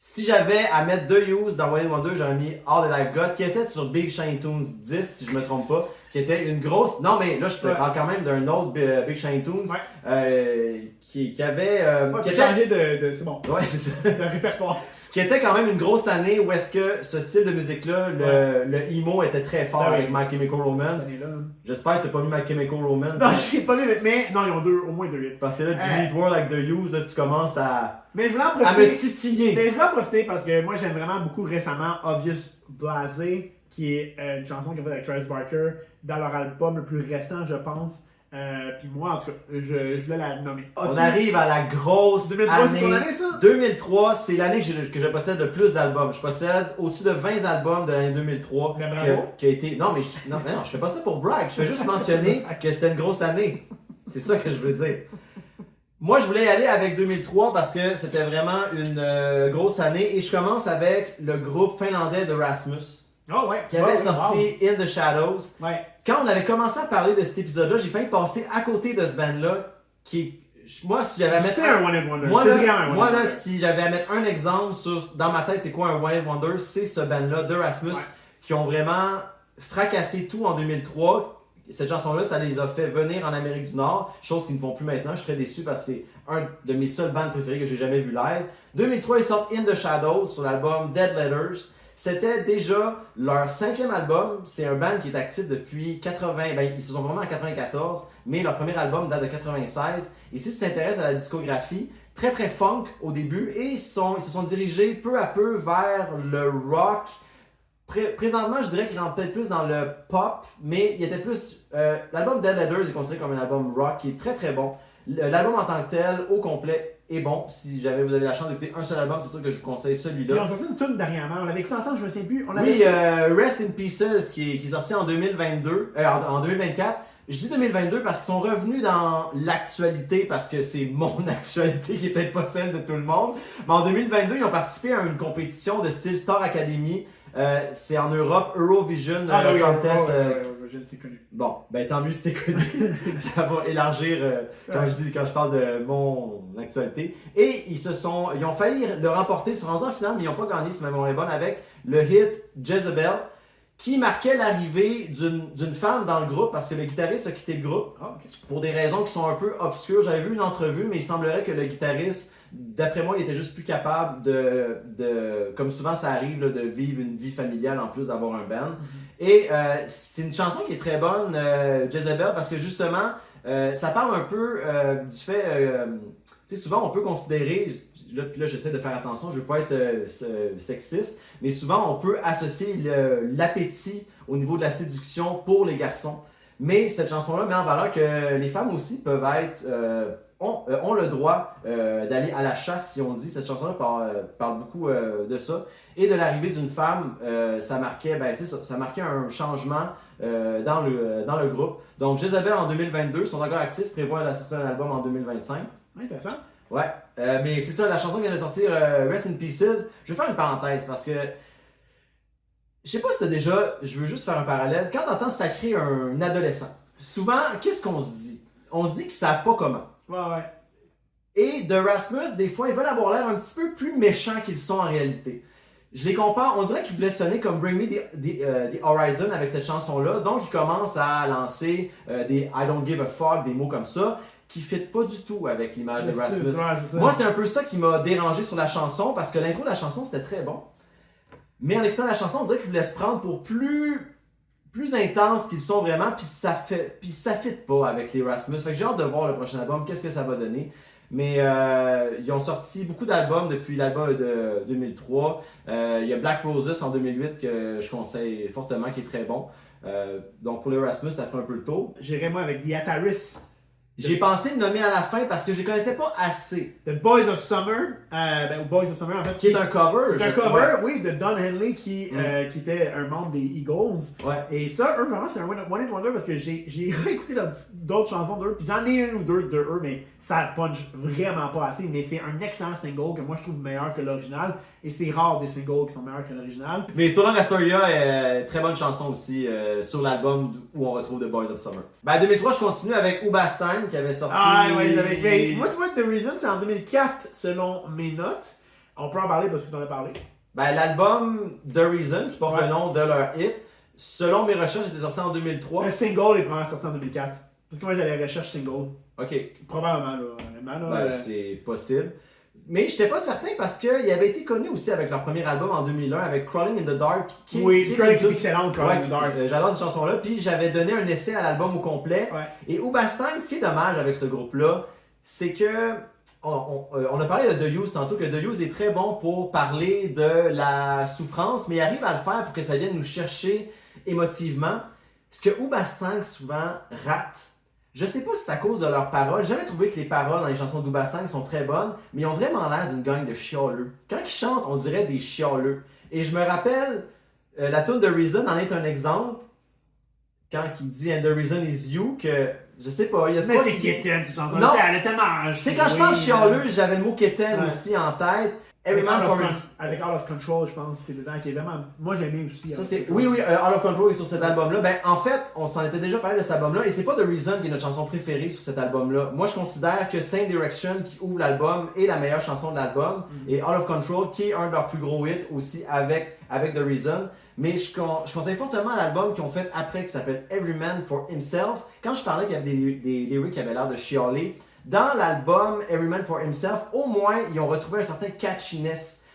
Si j'avais à mettre The Use dans One Hit Wonder, j'aurais mis All That I've Got, qui était sur Big Shiny Tunes 10, si je me trompe pas, qui était une grosse... Non, mais là, je te Ouais. parle quand même d'un autre Big Shiny Tunes, qui avait... Ouais, qui t'as était... changé de... C'est bon. Ouais, c'est ça. De répertoire. Qui était quand même une grosse année où est-ce que ce style de musique-là, le emo était très fort Ah oui. avec My Chemical Romance. Cette année-là. J'espère que t'as pas mis My Chemical Romance. Non, je l'ai pas vu, mais non, ils ont au moins deux hits. Parce que là, Jimmy Eat World avec The Use, là, tu commences à Mais je voulais en me profiter. titiller. Mais je voulais en profiter parce que moi, j'aime vraiment beaucoup récemment Obvious Blasé qui est une chanson qu'ils ont faite avec Travis Barker dans leur album le plus récent, je pense. Puis moi, en tout cas, je voulais la nommer. On arrive à la grosse 2003, c'est ton année. année, ça? 2003, c'est l'année que je possède le plus d'albums. Je possède au-dessus de 20 albums de l'année 2003. Ben, bravo. Qui a été... Non, mais non, je fais pas ça pour brag. Je fais juste mentionner que c'est une grosse année. C'est ça que je veux dire. Moi, je voulais y aller avec 2003 parce que c'était vraiment une grosse année. Et je commence avec le groupe finlandais de Rasmus. Oh, ouais. Qui avait sorti In the Shadows. Ouais. Quand on avait commencé à parler de cet épisode-là, j'ai failli passer à côté de ce band-là. Moi, si j'avais à mettre. C'est un One Hit Wonder. Moi, c'est là, vraiment un One Hit Wonder. si j'avais à mettre un exemple dans ma tête, c'est quoi un One Hit Wonder? C'est ce band-là de Rasmus qui ont vraiment fracassé tout en 2003. Cette chanson-là, ça les a fait venir en Amérique du Nord, chose qu'ils ne font plus maintenant. Je suis très déçu parce que c'est un de mes seuls bands préférés que j'ai jamais vu live. 2003, ils sortent In the Shadows sur l'album Dead Letters. C'était déjà leur 5e album. C'est un band qui est actif depuis 80. Ben, ils se sont formés en 94, mais leur premier album date de 96. Et si tu t'intéresses à la discographie, très très funk au début, et ils se sont dirigés peu à peu vers le rock. Présentement, je dirais qu'ils rentrent peut-être plus dans le pop, mais il était plus. L'album Dead Letters est considéré comme un album rock qui est très très bon. L'album en tant que tel, au complet, est bon. Si jamais vous avez la chance d'écouter un seul album, c'est sûr que je vous conseille celui-là. Puis on sorti une tune dernièrement. On l'avait écouté ensemble, je me souviens plus. Oui, Rest in Pieces qui est sorti en 2022, en 2024. Je dis 2022 parce qu'ils sont revenus dans l'actualité, parce que c'est mon actualité qui est peut-être pas celle de tout le monde. Mais en 2022, ils ont participé à une compétition de style Star Academy. C'est en Europe, Eurovision Contest. C'est connu. Bon, ben tant mieux si c'est connu. Ça va élargir quand je parle de mon actualité. Et ils ont failli le remporter, ils sont rendus en finale, mais ils n'ont pas gagné, si ma mémoire est bonne, avec le hit Jezebel, qui marquait l'arrivée d'une femme dans le groupe, parce que le guitariste a quitté le groupe pour des raisons qui sont un peu obscures. J'avais vu une entrevue, mais il semblerait que le guitariste, d'après moi, il était juste plus capable comme souvent ça arrive, là, de vivre une vie familiale en plus d'avoir un band. Et c'est une chanson qui est très bonne, Jezebel, parce que justement, ça parle un peu du fait... tu sais, souvent on peut considérer, là j'essaie de faire attention, je ne veux pas être sexiste, mais souvent on peut associer l'appétit au niveau de la séduction pour les garçons. Mais cette chanson-là met en valeur que les femmes aussi peuvent être... ont le droit d'aller à la chasse, si on dit. Cette chanson-là parle beaucoup de ça. Et de l'arrivée d'une femme, ça marquait un changement dans le groupe. Donc, Jezebel en 2022, son encore actif, prévoit la sortie d'un album en 2025. Intéressant. Ouais, mais c'est ça, la chanson qui vient de sortir, Rest in Pieces. Je vais faire une parenthèse parce que je sais pas si t'as déjà, je veux juste faire un parallèle. Quand t'entends sacrer un adolescent, souvent, qu'est-ce qu'on se dit? On se dit qu'ils savent pas comment. Ouais. Et de Rasmus, des fois, ils veulent avoir l'air un petit peu plus méchants qu'ils sont en réalité. Je les compare, on dirait qu'ils voulaient sonner comme Bring Me the Horizon avec cette chanson-là. Donc, ils commencent à lancer des I don't give a fuck, des mots comme ça, qui ne fit pas du tout avec l'image de Rasmus. Moi, c'est un peu ça qui m'a dérangé sur la chanson, parce que l'intro de la chanson, c'était très bon. Mais en écoutant la chanson, on dirait qu'ils voulaient se prendre pour plus intenses qu'ils sont vraiment, puis ça fit pas avec les Rasmus. Fait que j'ai hâte de voir le prochain album, qu'est-ce que ça va donner. Mais ils ont sorti beaucoup d'albums depuis l'album de 2003. Il y a Black Roses en 2008 que je conseille fortement, qui est très bon. Donc pour les Rasmus, ça fait un peu le tour. J'irai moi avec The Ataris. J'ai pensé le nommer à la fin parce que je les connaissais pas assez. The Boys of Summer, ou Boys of Summer en fait. Qui est un cover. C'est un cover, oui, de Don Henley qui était un membre des Eagles. Ouais. Et ça, eux, vraiment, c'est un One Hit Wonder parce que j'ai réécouté d'autres chansons d'eux, puis j'en ai une ou deux de eux, mais ça punch vraiment pas assez. Mais c'est un excellent single que moi je trouve meilleur que l'original. Et c'est rare des singles qui sont meilleurs que l'original. Mais So Long Astoria, très bonne chanson aussi sur l'album où on retrouve The Boys of Summer. Ben, en 2003, je continue avec Ubastein qui avait sorti. Ah ouais, mais moi, tu vois, The Reason, c'est en 2004 selon mes notes. On peut en parler parce que tu en as parlé. Ben, l'album The Reason, qui porte le nom de leur hit, selon mes recherches, était sorti en 2003. Le single est probablement sorti en 2004. Parce que moi, j'allais recherche single. Ok. Probablement, là. Honnêtement, là, ben, c'est possible. Mais j'étais pas certain parce qu'il avait été connu aussi avec leur premier album en 2001 avec Crawling in the Dark. Crawling est excellent, Crawling in the Dark. J'adore cette chanson-là. Puis j'avais donné un essai à l'album au complet. Ouais. Et Ubastein, ce qui est dommage avec ce groupe-là, c'est que on a parlé de The Used tantôt, que The Used est très bon pour parler de la souffrance, mais il arrive à le faire pour que ça vienne nous chercher émotivement. Ce que Hoobastank souvent rate, je sais pas si c'est à cause de leurs paroles. J'ai jamais trouvé que les paroles dans les chansons d'Hoobastank sont très bonnes, mais ils ont vraiment l'air d'une gang de chialeux. Quand ils chantent, on dirait des chialeux. Et je me rappelle, la tune de Reason en est un exemple. Quand il dit And the reason is you, que je sais pas, il y a Mais c'est Kitten, cette chanson. Non. Elle est tellement. Tu sais, quand je pense chialeux, j'avais le mot Kitten aussi en tête. Every Man for avec Out of Control, je pense, qui est dedans, qui est vraiment. Moi, j'aime bien aussi. Ça, c'est... Oui, Out of Control est sur cet album-là. Ben, en fait, on s'en était déjà parlé de cet album-là, et c'est pas The Reason qui est notre chanson préférée sur cet album-là. Moi, je considère que Same Direction, qui ouvre l'album, est la meilleure chanson de l'album, et Out of Control, qui est un de leurs plus gros hits aussi avec The Reason. Mais je conseille fortement l'album qu'ils ont fait après, qui s'appelle Every Man for Himself. Quand je parlais qu'il y avait des lyrics qui avaient l'air de chialer, dans l'album Every Man for Himself, au moins, ils ont retrouvé un certain catchiness,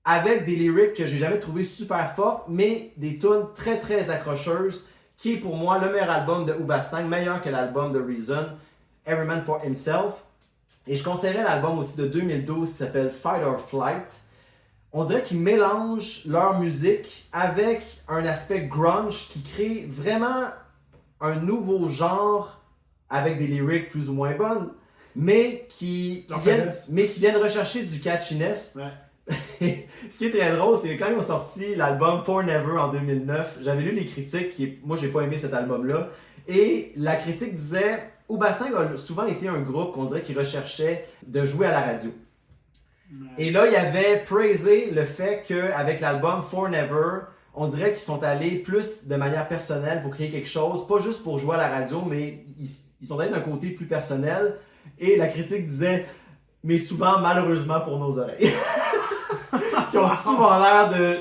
avec des lyrics que j'ai jamais trouvé super fortes, mais des tunes très très accrocheuses, qui est pour moi le meilleur album de Hoobastank, meilleur que l'album de Reason, Every Man for Himself. Et je conseillerais l'album aussi de 2012 qui s'appelle Fight or Flight. On dirait qu'ils mélangent leur musique avec un aspect grunge qui crée vraiment un nouveau genre avec des lyrics plus ou moins bonnes, mais qui viennent rechercher du catchiness. Ouais. Ce qui est très drôle, c'est que quand ils ont sorti l'album For Never en 2009, j'avais lu les critiques, moi j'ai pas aimé cet album-là, et la critique disait Hoobastank a souvent été un groupe qu'on dirait qui recherchait de jouer à la radio. Ouais. Et là, il avait praisé le fait qu'avec l'album For Never, on dirait qu'ils sont allés plus de manière personnelle pour créer quelque chose, pas juste pour jouer à la radio, mais ils sont allés d'un côté plus personnel, et la critique disait mais souvent malheureusement pour nos oreilles. Qui ont souvent l'air de...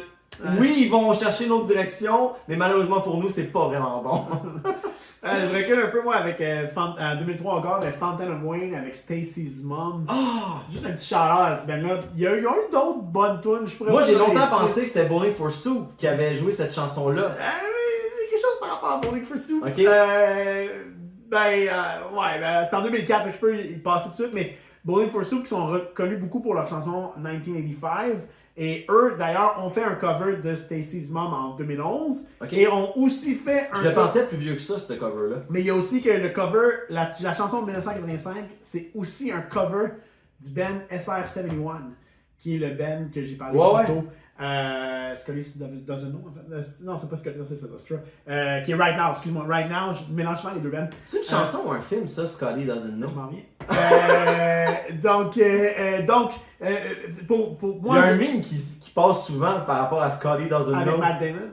Oui, ils vont chercher une autre direction, mais malheureusement pour nous, c'est pas vraiment bon. Je recule un peu, moi, avec en 2003 encore, avec Fountain of Wayne, avec Stacy's Mom. Juste un petit shout-out à ce band-là. Il y a eu d'autres bonnes tunes. Moi, j'ai longtemps pensé que c'était Bowling for Soup qui avait joué cette chanson-là. Quelque chose par rapport à Bowling for Soup. Ok. C'est en 2004, je peux y passer tout de suite, mais Bowling for Soup qui sont reconnus beaucoup pour leur chanson 1985. Et eux, d'ailleurs, ont fait un cover de Stacy's Mom en 2011. Okay. Et ont aussi fait un... Je le pensais plus vieux que ça, ce cover-là. Mais il y a aussi que le cover, la chanson de 1985, c'est aussi un cover du band SR71, qui est le band que j'ai parlé plus tôt. Scully Doesn't Know, en fait. Non, c'est pas Scully, c'est Sedastra. Qui est Right Now, excuse-moi. Right Now, je mélange souvent les deux bands. C'est une chanson ou un film, ça, Scully Doesn't Know? Je m'en viens. Donc, pour moi... Il y a un meme qui passe souvent par rapport à Scully Doesn't Know. Avec Matt Damon?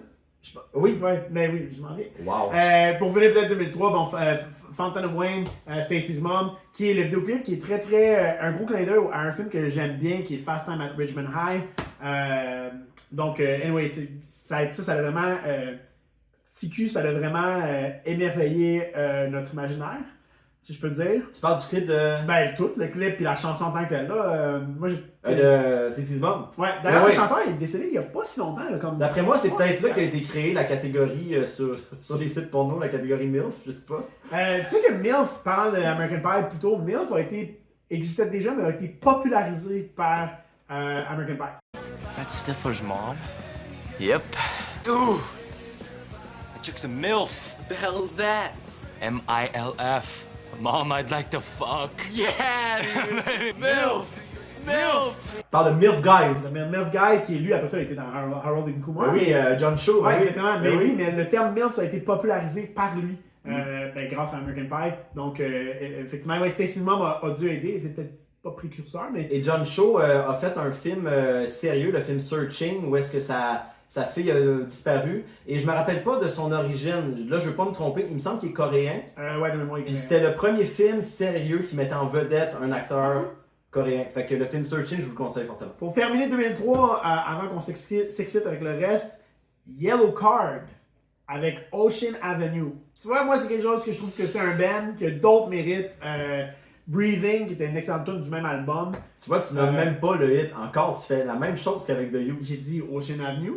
Oui. Mais oui, je m'en viens. Wow. Pour venir peut-être 2003, bon, Fountain of Wayne, Stacy's Mom, qui est le vidéoclip qui est très très un gros clin d'œil à un film que j'aime bien, qui est Fast Time at Richmond High. Anyway, ça a vraiment TQ, ça a vraiment émerveillé notre imaginaire, si je peux dire. Tu parles du clip de... Ben, tout, le clip puis la chanson en tant que telle, là. Moi, c'est Stacy's Mom. Ouais, d'ailleurs, le chanteur est décédé il y a pas si longtemps. Là, comme... D'après moi, c'est peut-être là qu'a été créée la catégorie sur les sites porno, la catégorie MILF, je sais pas. Tu sais que MILF, parlant d'American Pie, plutôt, MILF existait déjà, mais a été popularisé par American Pie. That's Stifler's mom? Yep. Ooh! That chick's a MILF. What the hell's that? M-I-L-F. Mom, I'd like to fuck. Yeah, dude! MILF! MILF! Parle de MILF Guys. Le MILF Guy qui, lui, après ça, a été dans Harold and Kumar. Oui, John Shaw. Ouais, exactement. Mais oui, mais le terme MILF a été popularisé par lui, grâce à American Pie. Donc, effectivement, Stacy's Mom a dû aider. Il était peut-être pas précurseur, mais... Et John Shaw a fait un film sérieux, le film Searching, où est-ce que sa fille a disparu. Et je me rappelle pas de son origine. Là, je veux pas me tromper. Il me semble qu'il est coréen. Ouais, de mémoire. Puis c'était le premier film sérieux qui mettait en vedette un acteur coréen. Fait que le film Searching, je vous le conseille fortement. Pour terminer 2003, avant qu'on s'excite avec le reste, Yellow Card avec Ocean Avenue. Tu vois, moi, c'est quelque chose que je trouve que c'est un band que d'autres méritent. Breathing, qui était une excellente tune du même album. Tu vois, tu n'as même pas le hit. Encore, tu fais la même chose qu'avec The Used. J'ai dit Ocean Avenue.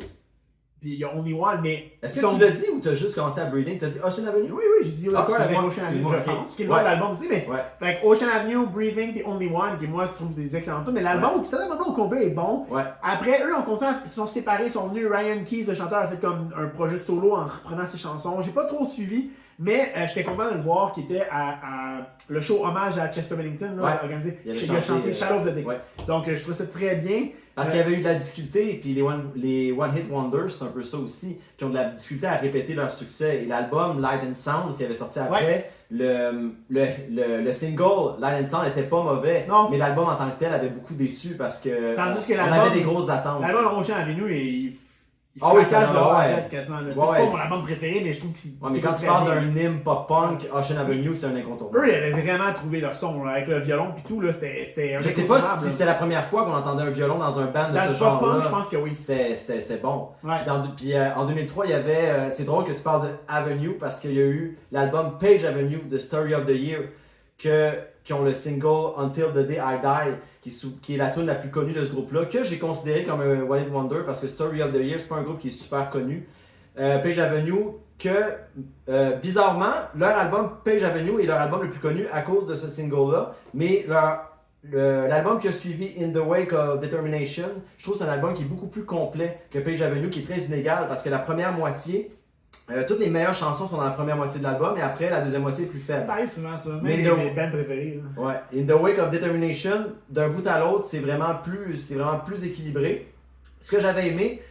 puis il y a Only One, mais... Est-ce que tu l'as dit ou t'as juste commencé à breathing? T'as dit Ocean Avenue? Oui, j'ai dit Unicorn avec excuse-moi, Ocean Avenue, excuse-moi, je ok. pense, qui est le nom de l'album aussi, mais... Ouais. Fait que Ocean Avenue, Breathing, puis Only One, qui moi, je trouve des excellents tunes, mais l'album, cet album-là au complet est bon. Ouais. Après, eux, on continue, ils se sont séparés, ils sont venus, Ryan Keyes, le chanteur, a fait comme un projet solo en reprenant ses chansons. J'ai pas trop suivi, mais j'étais content de le voir, qui était à le show hommage à Chester Bennington, là, Ouais. organisé. Il avait Il a chanté chanté, Shadow of the Day. ouais. Donc, je trouve ça très bien. Parce qu'il y avait eu de la difficulté, et puis les One Hit Wonders, c'est un peu ça aussi, qui ont de la difficulté à répéter leur succès. Et l'album Light and Sound, qui avait sorti après, le single Light and Sound n'était pas mauvais, Non. mais l'album en tant que tel avait beaucoup déçu parce que Tandis que on l'album- avait des grosses attentes. L'album Ocean Avenue, il Ah oui, fracasse ça de A à ouais. Z quasiment. là. Ouais, C'est pas ouais, mon c'est- album préféré, mais je trouve que c'est. Ouais, mais quand tu parles d'un hymne pop-punk, Ocean Avenue, c'est un Eux, incontournable. ils avaient vraiment trouvé leur son là, avec le violon puis tout, là, c'était un Je sais pas incontournable, si là. c'était la première fois qu'on entendait un violon dans un band de Dans ce le pop-punk, genre-là. je pense que oui. C'était bon. Ouais. Puis en 2003, il y avait. C'est drôle que tu parles de Avenue parce qu'il y a eu l'album Page Avenue de Story of the Year qui ont le single Until the Day I Die, qui est la tune la plus connue de ce groupe-là, que j'ai considéré comme un One Hit Wonder parce que Story of the Year, c'est pas un groupe qui est super connu. Page Avenue, bizarrement, leur album Page Avenue est leur album le plus connu à cause de ce single-là, mais l'album qui a suivi In the Wake of Determination, je trouve que c'est un album qui est beaucoup plus complet que Page Avenue, qui est très inégal parce que la première moitié, toutes les meilleures chansons sont dans la première moitié de l'album et après la deuxième moitié est plus faible. Ça arrive souvent ça, Mais même no- mes bands préférés. là. Ouais. In the Wake of Determination, d'un bout à l'autre, c'est vraiment plus équilibré. Ce que j'avais aimé,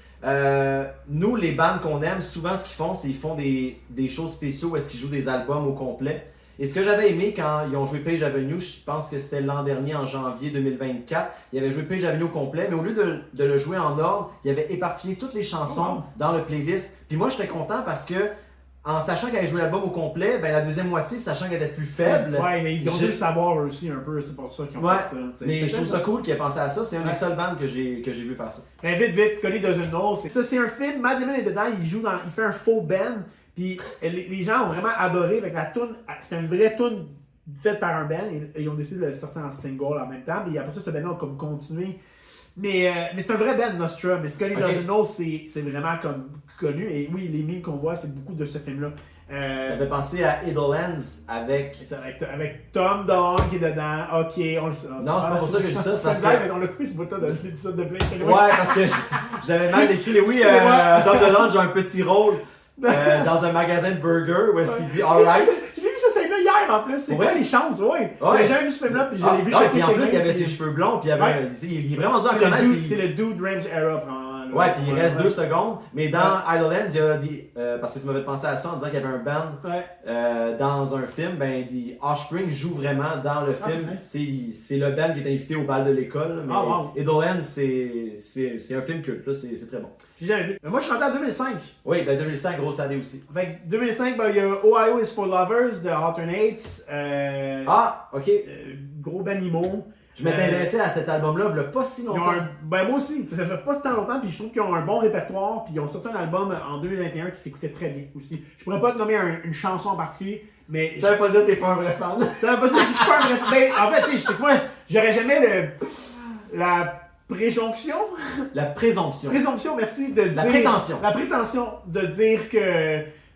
nous, les bandes qu'on aime, souvent ce qu'ils font, c'est qu'ils font des shows spéciaux où est-ce qu'ils jouent des albums au complet. Et ce que j'avais aimé quand ils ont joué Page Avenue, je pense que c'était l'an dernier, en janvier 2024, ils avaient joué Page Avenue au complet, mais au lieu de le jouer en ordre, ils avaient éparpillé toutes les chansons dans le playlist. Puis moi, j'étais content parce que, en sachant qu'ils avaient joué l'album au complet, ben, la deuxième moitié, sachant qu'elle était plus faible. Ouais, mais ils ont je- dû le savoir eux aussi un peu, c'est pour ça qu'ils ont Ouais, fait ça. t'sais. mais C'est je trouve ça. ça cool qu'il ait pensé à ça. C'est un Ouais. des seuls bands que j'ai vu faire ça. Ben vite, Scully Doesn't Know, c'est un film, Matt Damon est dedans, il fait un faux band, puis les gens ont vraiment adoré, avec la tune, c'était une vraie tune faite par un band, et ils ont décidé de le sortir en single en même temps, puis après ça, ce band-là a comme continué. Mais c'est un vrai band, Nostra, mais Scully Ok. Doesn't Know, c'est vraiment comme connu, et oui, les memes qu'on voit, c'est beaucoup de ce film-là. Ça fait penser à Idlelands avec. Avec Tom Dong qui est dedans, ok, on le sait. Non, c'est pas pour ça que je dis ça, c'est parce une blague, que- mais on l'a coupé ce bout-là de l'épisode de Blake. Ouais, parce que je l'avais mal écrit. Oui, Excusez-moi. Tom DeLonge a un petit rôle dans un magasin de burgers où est-ce qu'il dit Alright. Je l'ai vu cette scène-là hier en plus, c'est Ouais. quoi les chances, ouais. Ouais. J'avais jamais vu ce film-là, puis je l'ai vu Ah, choquer puis en ses plus, il mains, avait puis- ses cheveux blonds, puis il avait. Ouais. Il est vraiment dur à C'est le connaître. dude- puis- C'est le Dude Range Era, probablement. là. Ouais, puis il reste Ouais. 2 secondes. Mais dans Idlelands, il y a des. Parce que tu m'avais pensé à ça en disant qu'il y avait un band Ouais. dans un film, ben, The Offspring joue vraiment dans le Ah, film. c'est nice. C'est le band qui est invité au bal de l'école. Mais Ah, wow. Idlelands, c'est un film culte, là, c'est très bon. J'ai jamais vu. Mais moi, je suis rentré en 2005. Oui, ben 2005, grosse année aussi. Fait que 2005, ben, il y a Ohio is for Lovers de Alternates. Ah, ok. Gros banimo. Je m'étais intéressé à cet album-là, il y a pas si Ils ont longtemps. ben moi aussi, ça fait pas tant longtemps, puis je trouve qu'ils ont un bon répertoire, puis ils ont sorti un album en 2021 qui s'écoutait très bien aussi. Je pourrais pas te nommer une chanson en particulier, mais Ça veut pas dire que t'es pas un vrai fan. ça veut pas dire que je suis pas un vrai ben, en fait, tu sais, je sais que moi, j'aurais jamais la préjonction, La présomption. présomption, merci, de dire... La prétention. La prétention de dire que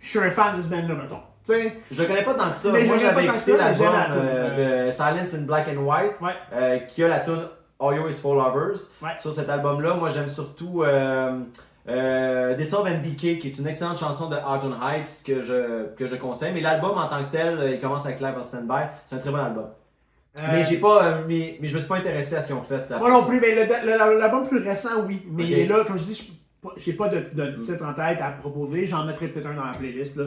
je suis un fan de ce band-là, mettons. Tu sais, Je le connais pas tant que ça. Mais je Moi, le connais j'avais pas tant écouté que ça, mais l'album j'aime la de Silence in Black and White, ouais. qui a la tune Ohio is for Lovers. Ouais. Sur cet album-là, moi, j'aime surtout Dissolve and Decay, qui est une excellente chanson de Arton Heights que je conseille. Mais l'album en tant que tel, il commence avec Live on Standby. C'est un très bon album. Mais j'ai pas, mais je me suis pas intéressé à ce qu'ils ont fait. Moi non plus, mais l'album plus récent, oui. Mais Ok. il est là, comme je dis, j'ai pas de titre en tête à proposer. J'en mettrai peut-être un dans la playlist. Là.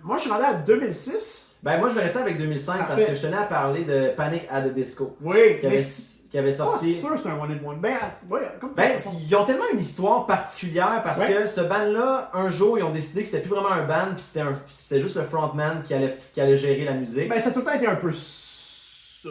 Moi, je suis rendu à 2006. Ben moi, je vais rester avec 2005 Parfait. parce que je tenais à parler de Panic at the Disco, Oui, qui mais avait pas sorti. sûr que c'est un one in one. Ben, ouais, comme Ben, ils ont tellement une histoire particulière parce Ouais. que ce band-là, un jour, ils ont décidé que c'était plus vraiment un band, puis c'était juste le frontman qui allait gérer la musique. Ben, ça a tout le temps été un peu ça.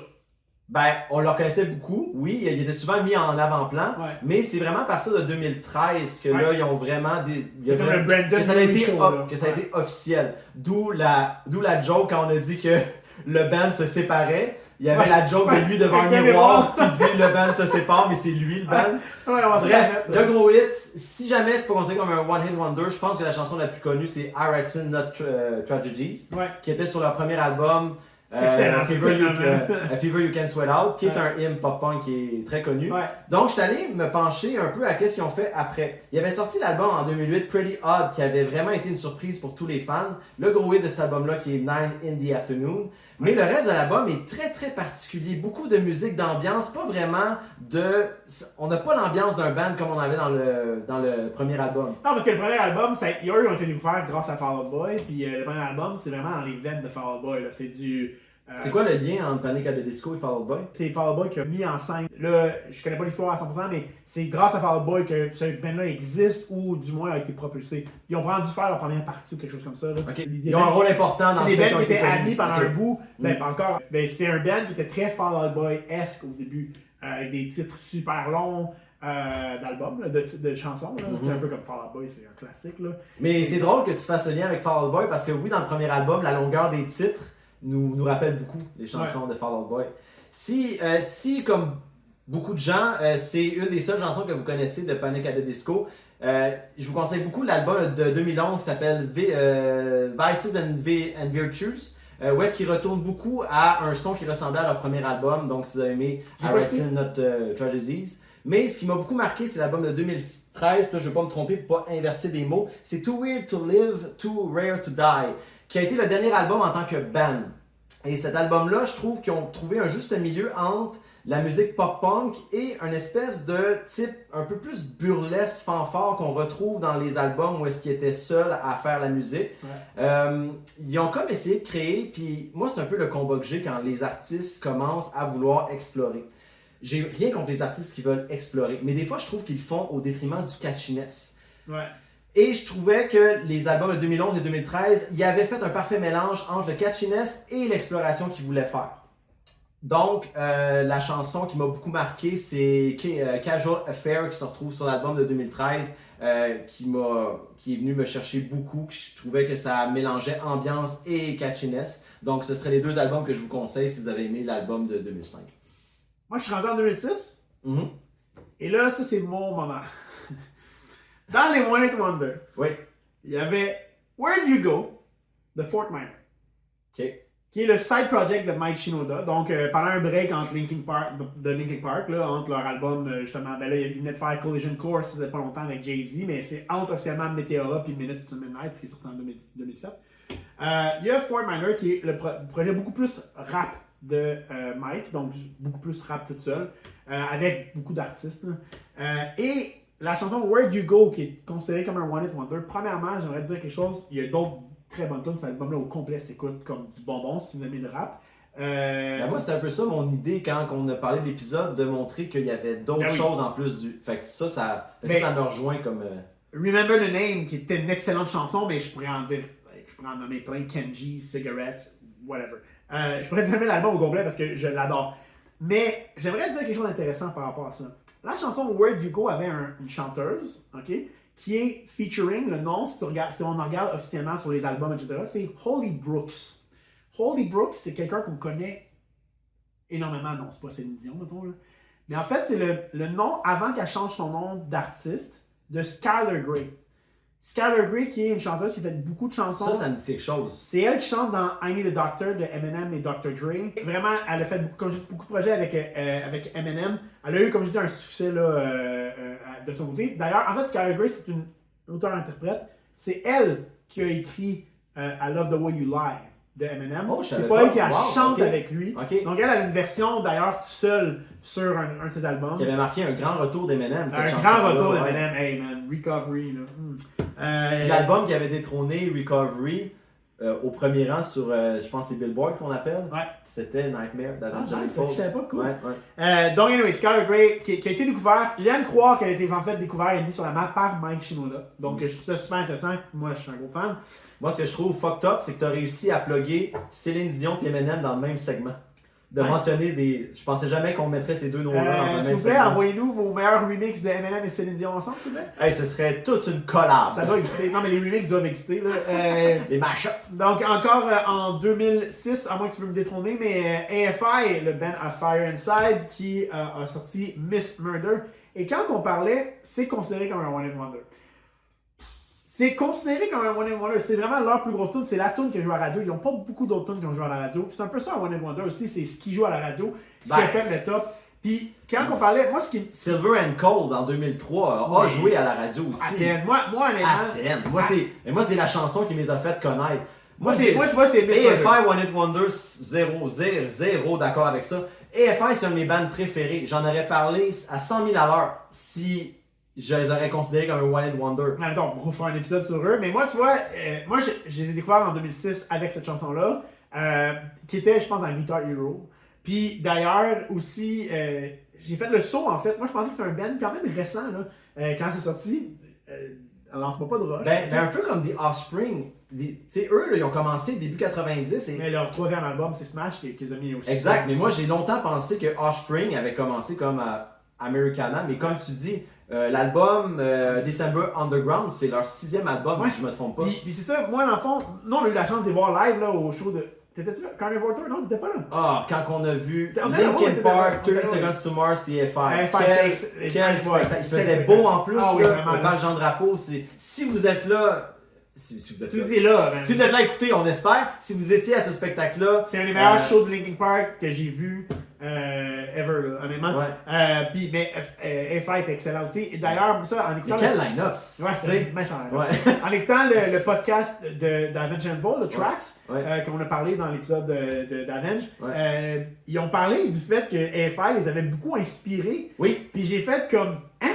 Ben, on le reconnaissait beaucoup, oui, il était souvent mis en avant-plan, Ouais. mais c'est vraiment à partir de 2013 que Ouais. là, ils ont vraiment C'est comme le Brandon que ça a été, Show, là. que ça a été officiel. D'où la joke quand on a dit que le band se séparait. Il y avait la joke de lui devant un miroir qui dit le band se sépare, mais c'est lui le band. Bref, deux gros hits. Si jamais c'est pas considéré comme un One Hit Wonder, je pense que la chanson la plus connue c'est I Write Not Tragedies, qui était sur leur premier album. C'est excellent, Fever You Can Sweat Out, qui est un hymne pop-punk qui est très connu. Donc, je suis allé me pencher un peu à ce qu'ils ont fait après. Il avait sorti l'album en 2008, Pretty Odd, qui avait vraiment été une surprise pour tous les fans. Le gros hit de cet album-là, qui est Nine in the Afternoon. Mais le reste de l'album est très très particulier. Beaucoup de musique d'ambiance, pas vraiment de... On n'a pas l'ambiance d'un band comme on avait dans le premier album. Non, parce que le premier album, ils ont été découverts grâce à Fall Out Boy. Puis le premier album, c'est vraiment dans les veines de Fall Out Boy. Là. C'est du... C'est quoi le lien entre Panic! At the Disco et Fall Out Boy? C'est Fall Out Boy qui a mis en scène. Là, je connais pas l'histoire à 100%, mais c'est grâce à Fall Out Boy que ce band-là existe ou du moins a été propulsé. Ils ont vraiment dû faire leur première partie ou quelque chose comme ça. Là. Okay. Ils ont un rôle important dans le fait. C'est des bands qui étaient amis pendant un bout. Ben, pas encore. Ben, c'est un band qui était très Fall Out Boy-esque au début. Avec des titres super longs. D'albums, de chansons. C'est un peu comme Fall Out Boy, c'est un classique. Là. Mais c'est drôle que tu fasses le lien avec Fall Out Boy parce que oui, dans le premier album, la longueur des titres nous rappelle beaucoup les chansons de Fall Out Boy. Si comme beaucoup de gens, c'est une des seules chansons que vous connaissez de Panic! At the Disco, je vous conseille beaucoup l'album de 2011 qui s'appelle Vices and Virtues. Où est-ce qu'ils retournent beaucoup à un son qui ressemblait à leur premier album. Donc, si vous avez aimé I Write Not Tragedies. Mais ce qui m'a beaucoup marqué, c'est l'album de 2013. Là, je ne vais pas me tromper pour ne pas inverser des mots. C'est Too Weird to Live, Too Rare to Die, qui a été le dernier album en tant que band. Et cet album-là, je trouve qu'ils ont trouvé un juste milieu entre la musique pop-punk et une espèce de type un peu plus burlesque, fanfare qu'on retrouve dans les albums où est-ce qu'ils étaient seuls à faire la musique. Ils ont comme essayé de créer, puis moi c'est un peu le combat que j'ai quand les artistes commencent à vouloir explorer. J'ai rien contre les artistes qui veulent explorer, mais des fois je trouve qu'ils le font au détriment du catchiness. Et je trouvais que les albums de 2011 et 2013, ils avaient fait un parfait mélange entre le catchiness et l'exploration qu'ils voulaient faire. Donc, la chanson qui m'a beaucoup marqué, c'est Casual Affair qui se retrouve sur l'album de 2013, qui est venu me chercher beaucoup. Je trouvais que ça mélangeait ambiance et catchiness. Donc, ce seraient les deux albums que je vous conseille si vous avez aimé l'album de 2005. Moi, je suis rentré en 2006. Et là, ça, c'est mon moment. Dans les One Hit Wonder, il y avait Where Do You Go de Fort Minor, qui est le side project de Mike Shinoda. Donc, pendant un break entre Linkin Park, là, entre leur album, justement, ben là, il venait de faire Collision Course, ça faisait pas longtemps avec Jay-Z, mais c'est entre officiellement Meteora puis Minute to Midnight, qui est sorti en 2007. Il y a Fort Minor, qui est le projet beaucoup plus rap de Mike, donc beaucoup plus rap tout seul, avec beaucoup d'artistes. Et la chanson Where Do You Go, qui est considérée comme un One Hit Wonder, premièrement, j'aimerais te dire quelque chose. Il y a d'autres très bonnes tunes. Cet album-là au complet s'écoute comme du bonbon si vous aimez le rap. Moi, c'était un peu ça mon idée quand on a parlé de l'épisode, de montrer qu'il y avait d'autres choses en plus du. Fait que ça me rejoint comme. Remember the Name, qui était une excellente chanson, mais je pourrais en nommer plein. Kenji, Cigarettes, whatever. Je pourrais dire l'album au complet parce que je l'adore. Mais j'aimerais dire quelque chose d'intéressant par rapport à ça. La chanson Where Do You Go avait une chanteuse, qui est featuring, le nom, si on en regarde officiellement sur les albums, etc., c'est Holly Brooks. Holly Brooks, c'est quelqu'un qu'on connaît énormément. Non, c'est pas Céline Dion, mettons. Là. Mais en fait, c'est le nom, avant qu'elle change son nom d'artiste, de Skylar Grey. Skylar Grey, qui est une chanteuse qui fait beaucoup de chansons. Ça me dit quelque chose. C'est elle qui chante dans I Need a Doctor de Eminem et Dr. Dre. Vraiment, elle a fait beaucoup de projets avec Eminem. Elle a eu, comme je dis, un succès là, de son côté. D'ailleurs, en fait, Skylar Grey, c'est une auteure-interprète. C'est elle qui a écrit I Love the Way You Lie de Eminem. C'est pas elle qui chante avec lui. Donc elle a une version d'ailleurs seule sur un de ses albums. Qui avait marqué un grand retour d'Eminem. Un grand retour d'Eminem. Hey man, Recovery. Là. Puis l'album qui avait détrôné Recovery au premier rang sur, je pense, c'est Billboard qu'on appelle. C'était Nightmare d'Avenged Sevenfold. Je savais pas, cool. Donc, anyway, Skylar Grey, qui a été découvert, j'aime croire qu'elle a été en fait découverte et mise sur la map par Mike Shinoda. Donc, je trouve ça super intéressant. Moi, je suis un gros fan. Moi, ce que je trouve fucked up, c'est que tu as réussi à plugger Céline Dion et Eminem dans le même segment. de Nice. mentionner des. Je pensais jamais qu'on mettrait ces deux noms-là dans un même S'il vous plaît, segment. envoyez-nous vos meilleurs remixes de Eminem et Céline Dion ensemble, s'il vous plaît. Hey, ce serait toute une collab. Ça doit exister. Non, mais les remixes doivent exister. Là. Les mashups. Donc, encore en 2006, à moins que tu veux me détrôner, mais AFI, le band A Fire Inside, qui a sorti Miss Murder. Et quand on parlait, c'est considéré comme un One Hit Wonder. C'est considéré comme un One Hit Wonder. C'est vraiment leur plus grosse tune. C'est la tune qui joue à la radio. Ils n'ont pas beaucoup d'autres tunes qui ont joué à la radio. Puis c'est un peu ça un One Hit Wonder aussi. C'est ce qui joue à la radio, ce qui a fait le top. Puis quand on parlait, moi ce qui. Silver and Cold en 2003 a Oui. joué à la radio aussi. À peine. Moi honnêtement. À peine. Moi, c'est la chanson qui me les a fait connaître. Moi, tu vois, c'est Miss Murder. AFI One Hit Wonder, zéro d'accord avec ça. AFI, c'est un de mes bands préférés. J'en aurais parlé à 100 000 à l'heure si je les aurais considérés comme un One Hit Wonder. Mais attends, on va faire un épisode sur eux. Mais moi, tu vois, moi, je les ai découverts en 2006 avec cette chanson-là, qui était, je pense, dans Guitar Hero. Puis d'ailleurs, aussi, j'ai fait le saut, en fait. Moi, je pensais que c'était un band quand même récent, là, quand c'est sorti. Lance-moi pas de rush. Ben, un peu comme The Offspring. Tu sais, eux, là, ils ont commencé début 90. Mais leur troisième album, c'est Smash, qu'ils ont mis aussi. Exact, mais moi, j'ai longtemps pensé que Offspring avait commencé comme Americana. Mais comme tu dis, l'album December Underground, c'est leur 6e album, Ouais. si je me trompe pas. Puis c'est ça, moi, dans le fond, nous, on a eu la chance de les voir live là, au show de. T'étais-tu là? Carnival Tour? Non, t'étais pas là. Ah, quand on a vu On était là, ouais, Linkin on était là, Park, on était 30 là. Seconds to Mars, puis AFI. AFI, Quel spectacle. Il faisait beau en plus, Ah oui, là, vraiment, au là. Parc Jean-Drapeau. Si vous êtes là... Si vous êtes Tu là. le dis là, man. Si vous êtes là, écoutez, on espère. Si vous étiez à ce spectacle-là... C'est un des meilleurs shows de Linkin Park que j'ai vu ever, là, honnêtement. Ouais. Puis, mais AFI est excellent aussi. Et d'ailleurs, ça, en Mais écoutant. quel line-up! Ouais, c'est méchant. Là. Ouais. En écoutant le podcast d'Avenge Sevenfold, le Tracks, Ouais. qu'on a parlé dans l'épisode d'Avenge, Ouais. ils ont parlé du fait que AFI les avait beaucoup inspirés. Oui. Puis j'ai fait comme, hein?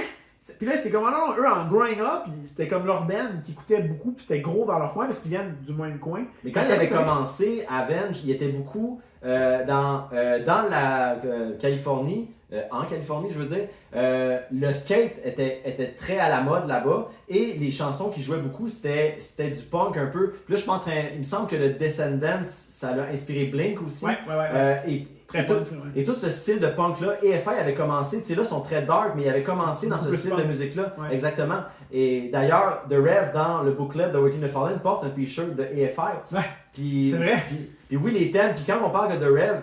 Puis là, c'est comme, non, eux, en growing up, c'était comme leur band qui écoutait beaucoup, puis c'était gros dans leur coin, parce qu'ils viennent du même coin. Mais quand il avait commencé, Avenge, il était beaucoup dans la Californie, en Californie, je veux dire. Le skate était très à la mode là-bas, et les chansons qui jouaient beaucoup, c'était du punk un peu. Puis là, je suis pas en train. Il me semble que le Descendants, ça l'a inspiré Blink aussi. Ouais. Très tout, punk, ouais. et tout ce style de punk-là, EFI avait commencé, tu sais, là, ils sont très dark, mais il avait commencé dans Beaucoup ce plus style punk. de musique-là. Ouais. Exactement. Et d'ailleurs, The Rev, dans le booklet de Waking the Fallen, porte un t-shirt de EFI. Ouais. Puis, C'est vrai. Puis oui, les thèmes. Puis quand on parle de The Rev,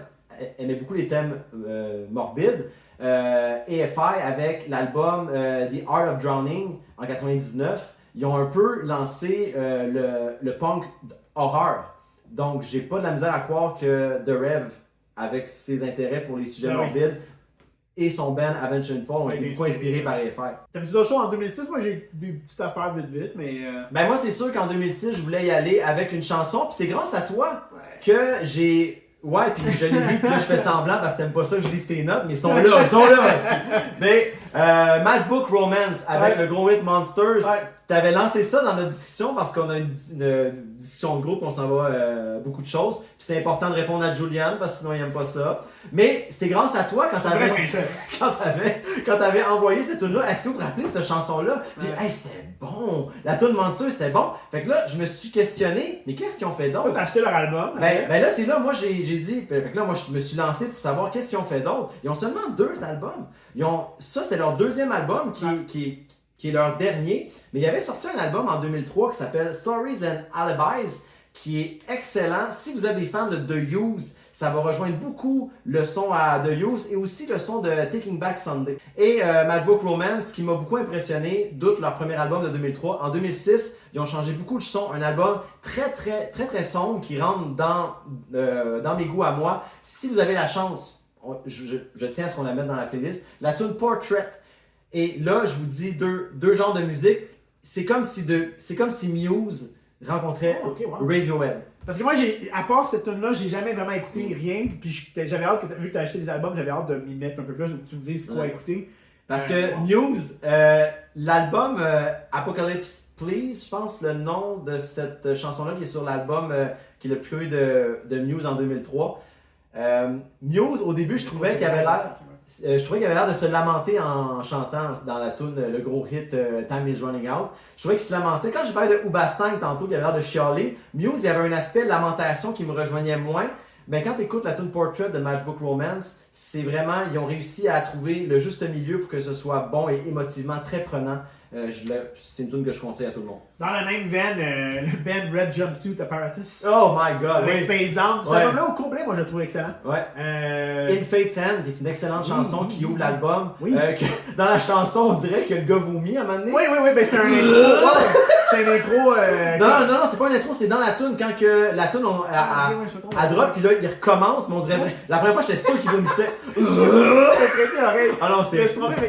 aimait beaucoup les thèmes morbides. EFI, avec l'album The Art of Drowning en 99, ils ont un peu lancé le punk horreur. Donc, j'ai pas de la misère à croire que The Rev, avec ses intérêts pour les sujets Ah oui. morbides, et son band Avenged Sevenfold ont Ouais, été beaucoup inspiré. inspirés par EFI. T'as fait d'autres choses en 2006? Moi, j'ai des petites affaires vite, mais. Ben moi, c'est sûr qu'en 2006, je voulais y aller avec une chanson, puis c'est grâce à toi que j'ai... Ouais, puis je l'ai vu, puis là, je fais semblant parce que t'aimes pas ça que je lise tes notes, mais ils sont là aussi. Mais Matchbook Romance avec Ouais. le gros hit Monsters, Ouais. t'avais lancé ça dans notre discussion parce qu'on a une discussion de groupe, on s'en va beaucoup de choses. Puis c'est important de répondre à Julian parce que sinon il aime pas ça. Mais c'est grâce à toi quand Vraie t'avais... princesse. Quand t'avais envoyé cette tune là, est-ce que vous vous rappelez de cette chanson-là? Puis, Ouais. hey, c'était bon! La tune Monster, c'était bon. Fait que là, je me suis questionné, mais qu'est-ce qu'ils ont fait Toi, d'autre? t'as acheté leur album. Ben là, c'est là, moi, j'ai dit... Fait que là, moi, je me suis lancé pour savoir qu'est-ce qu'ils ont fait d'autre. Ils ont seulement 2 albums. Ça, c'est leur 2e album qui est leur dernier. Mais il avait sorti un album en 2003 qui s'appelle Stories and Alibis, qui est excellent. Si vous êtes des fans de The Used, ça va rejoindre beaucoup le son à The Used et aussi le son de Taking Back Sunday. Et Matchbook Romance, qui m'a beaucoup impressionné, doute leur premier album de 2003. En 2006, ils ont changé beaucoup de son. Un album très sombre qui rentre dans mes goûts à moi. Si vous avez la chance, je tiens à ce qu'on la mette dans la playlist, la tune Portrait. Et là, je vous dis deux genres de musique. C'est comme si Muse rencontrait Oh, ok, wow. Radiohead. Parce que moi, à part cette tune-là, j'ai jamais vraiment écouté rien. Puis j'avais hâte, vu que t'as acheté des albums, j'avais hâte de m'y mettre un peu plus, ou que tu me dises c'est quoi Ouais. écouter. Parce que Muse, l'album Apocalypse Please, je pense le nom de cette chanson-là qui est sur l'album qui est le plus connu de Muse en 2003. Muse, au début, je trouvais qu'il avait l'air de se lamenter en chantant dans la tune le gros hit Time Is Running Out. Je trouvais qu'il se lamentait. Quand je parlais de Hoobastank tantôt, il avait l'air de chialer. Muse, il y avait un aspect lamentation qui me rejoignait moins. Ben, quand tu écoutes la tune Portrait de Matchbook Romance, c'est vraiment, ils ont réussi à trouver le juste milieu pour que ce soit bon et émotivement très prenant. C'est une tune que je conseille à tout le monde. Dans la même veine, le band Red Jumpsuit Apparatus. Oh my god, Avec oui. Face Down. Cet Ouais. album-là au complet, moi je le trouve excellent. Ouais. In Fate's Hand, qui est une excellente chanson qui ouvre l'album. Oui. Dans la chanson, on dirait que le gars vomit à un moment donné. Oui, ben c'est un intro. C'est un intro. Non, c'est pas une intro, c'est dans la tune quand que la tune à drop, puis là il recommence, mais on dirait. La première fois, j'étais sûr qu'il vomissait. Ah non, c'est.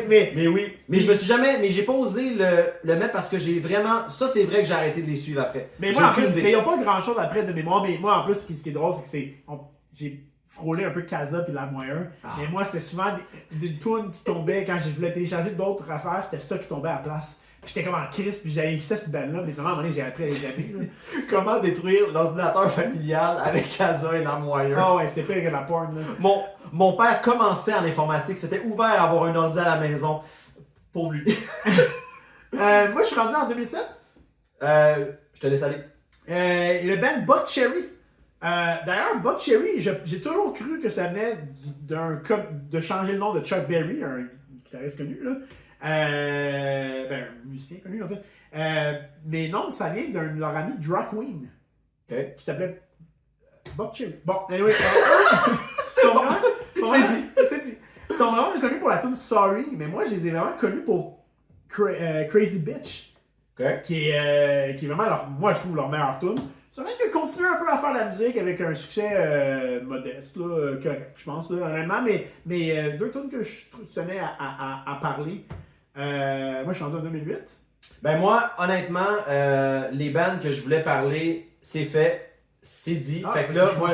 Mais oui. Mais je me suis jamais. Mais j'ai pas osé le mettre parce que j'ai vraiment. Ça, c'est vrai que j'ai arrêté de les suivre après. Mais moi, en plus, mais ils n'ont pas grand chose après de mémoire. Mais moi, en plus, ce qui est drôle, c'est que j'ai frôlé un peu Kaza puis LimeWire. Mais moi, c'était souvent des tunes qui tombaient quand je voulais télécharger d'autres affaires. C'était ça qui tombait à la place. Puis j'étais comme en crise, puis j'haïssais cette bande-là. Mais vraiment, à un moment donné, j'ai appris à les aimer. Comment détruire l'ordinateur familial avec Kaza et LimeWire. Ah ouais, c'était pire que la porn. Là. Mon père commençait en informatique. C'était ouvert à avoir un ordi à la maison. Pour lui. Moi, je suis rendu en 2007. Je te laisse aller. Le band Buck Cherry. D'ailleurs, Buck Cherry, j'ai toujours cru que ça venait de changer le nom de Chuck Berry, un guitariste connu, là. Un musicien connu, en fait. Mais non, ça vient d'un de leurs amis Drag Queen. Okay. Qui s'appelait Buck Cherry. Bon, anyway. C'est dit. Ils sont vraiment connus pour la tune Sorry, mais moi, je les ai vraiment connus pour Crazy Bitch. Okay. Qui est vraiment, moi, je trouve leur meilleure tune. Ça veut dire qu'ils continuent un peu à faire de la musique avec un succès modeste, là, correct, je pense, là, honnêtement. Mais deux tunes que je tenais à parler. Moi, je suis rendu en 2008. Ben moi, honnêtement, les bands que je voulais parler, c'est fait. C'est dit. Fait que là, moi,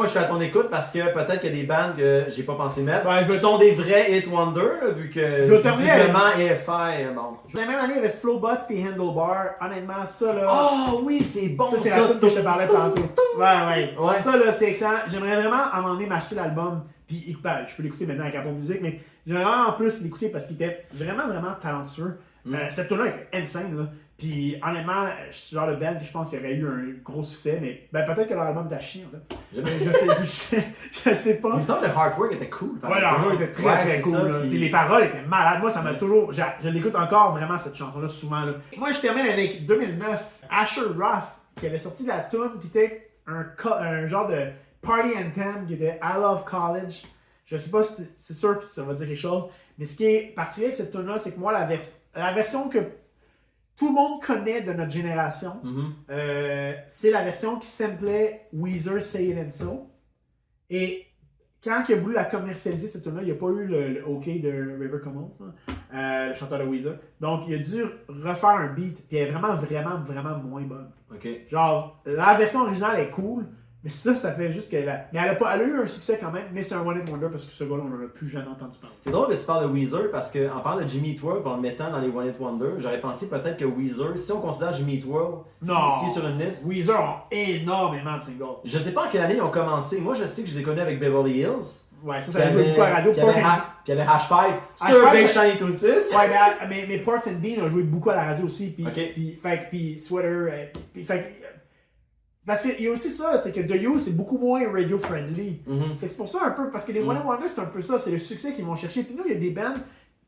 je suis à ton écoute parce que peut-être qu'il y a des bands que j'ai pas pensé mettre. Qui sont des vrais hit wonders, là, vu que visiblement EFI montre. La même année, il y avait Flowbots puis Handlebar. Honnêtement, ça là. Oh oui, c'est bon. Ça, c'est la tune que je te parlais tantôt. Ouais. Ça là, c'est excellent. J'aimerais vraiment à un moment donné m'acheter l'album. Puis je peux l'écouter maintenant avec Apple Music, mais j'aimerais vraiment en plus l'écouter parce qu'il était vraiment, vraiment talentueux. Cette tune-là était insane, là. Puis honnêtement, je suis genre le band que je pense qu'il aurait eu un gros succès, mais peut-être que leur album t'a chié en fait. Je sais pas. Il me semble que le Hardwork était cool. Ouais, l'artwork était très cool. Ça, puis les paroles étaient malades. Moi, ça m'a toujours. Je l'écoute encore vraiment cette chanson-là souvent. Là. Moi, je termine avec 2009, Asher Roth, qui avait sorti la tune qui était un genre de party anthem qui était I Love College. Je sais pas si c'est sûr que ça va dire quelque chose, mais ce qui est particulier avec cette tune-là, c'est que moi, la version que tout le monde connaît de notre génération, c'est la version qui s'appelait Weezer Say It and So. Et quand il a voulu la commercialiser, cette tune-là, il n'y a pas eu le OK de River Commons, le chanteur de Weezer. Donc, il a dû refaire un beat, puis elle est vraiment, vraiment, vraiment moins bonne. Okay. Genre, la version originale est cool, mais ça fait juste qu'elle a... Mais elle a eu un succès quand même, mais c'est un one hit wonder parce que ce gars-là, on n'en a plus jamais entendu parler. C'est drôle que tu parles de Weezer parce qu'en parlant de Jimmy Eat World en le mettant dans les one hit wonder, j'aurais pensé peut-être que Weezer, si on considère Jimmy Eat World, s'il est sur une liste... Weezer ont énormément de singles. Je sais pas en quelle année ils ont commencé. Moi, je sais que je les ai connus avec Beverly Hills. Ouais, ça jouait beaucoup à la radio. Puis il y avait Hashpipe sur Big Shiny Tootsis. Ouais, mais Ports and Bean a joué beaucoup à la radio aussi. Puis Sweater. Parce qu'il y a aussi ça, c'est que The You, c'est beaucoup moins radio-friendly. Fait que c'est pour ça un peu, parce que les One Hit Wonder, c'est un peu ça, c'est le succès qu'ils vont chercher. Puis nous, il y a des bands,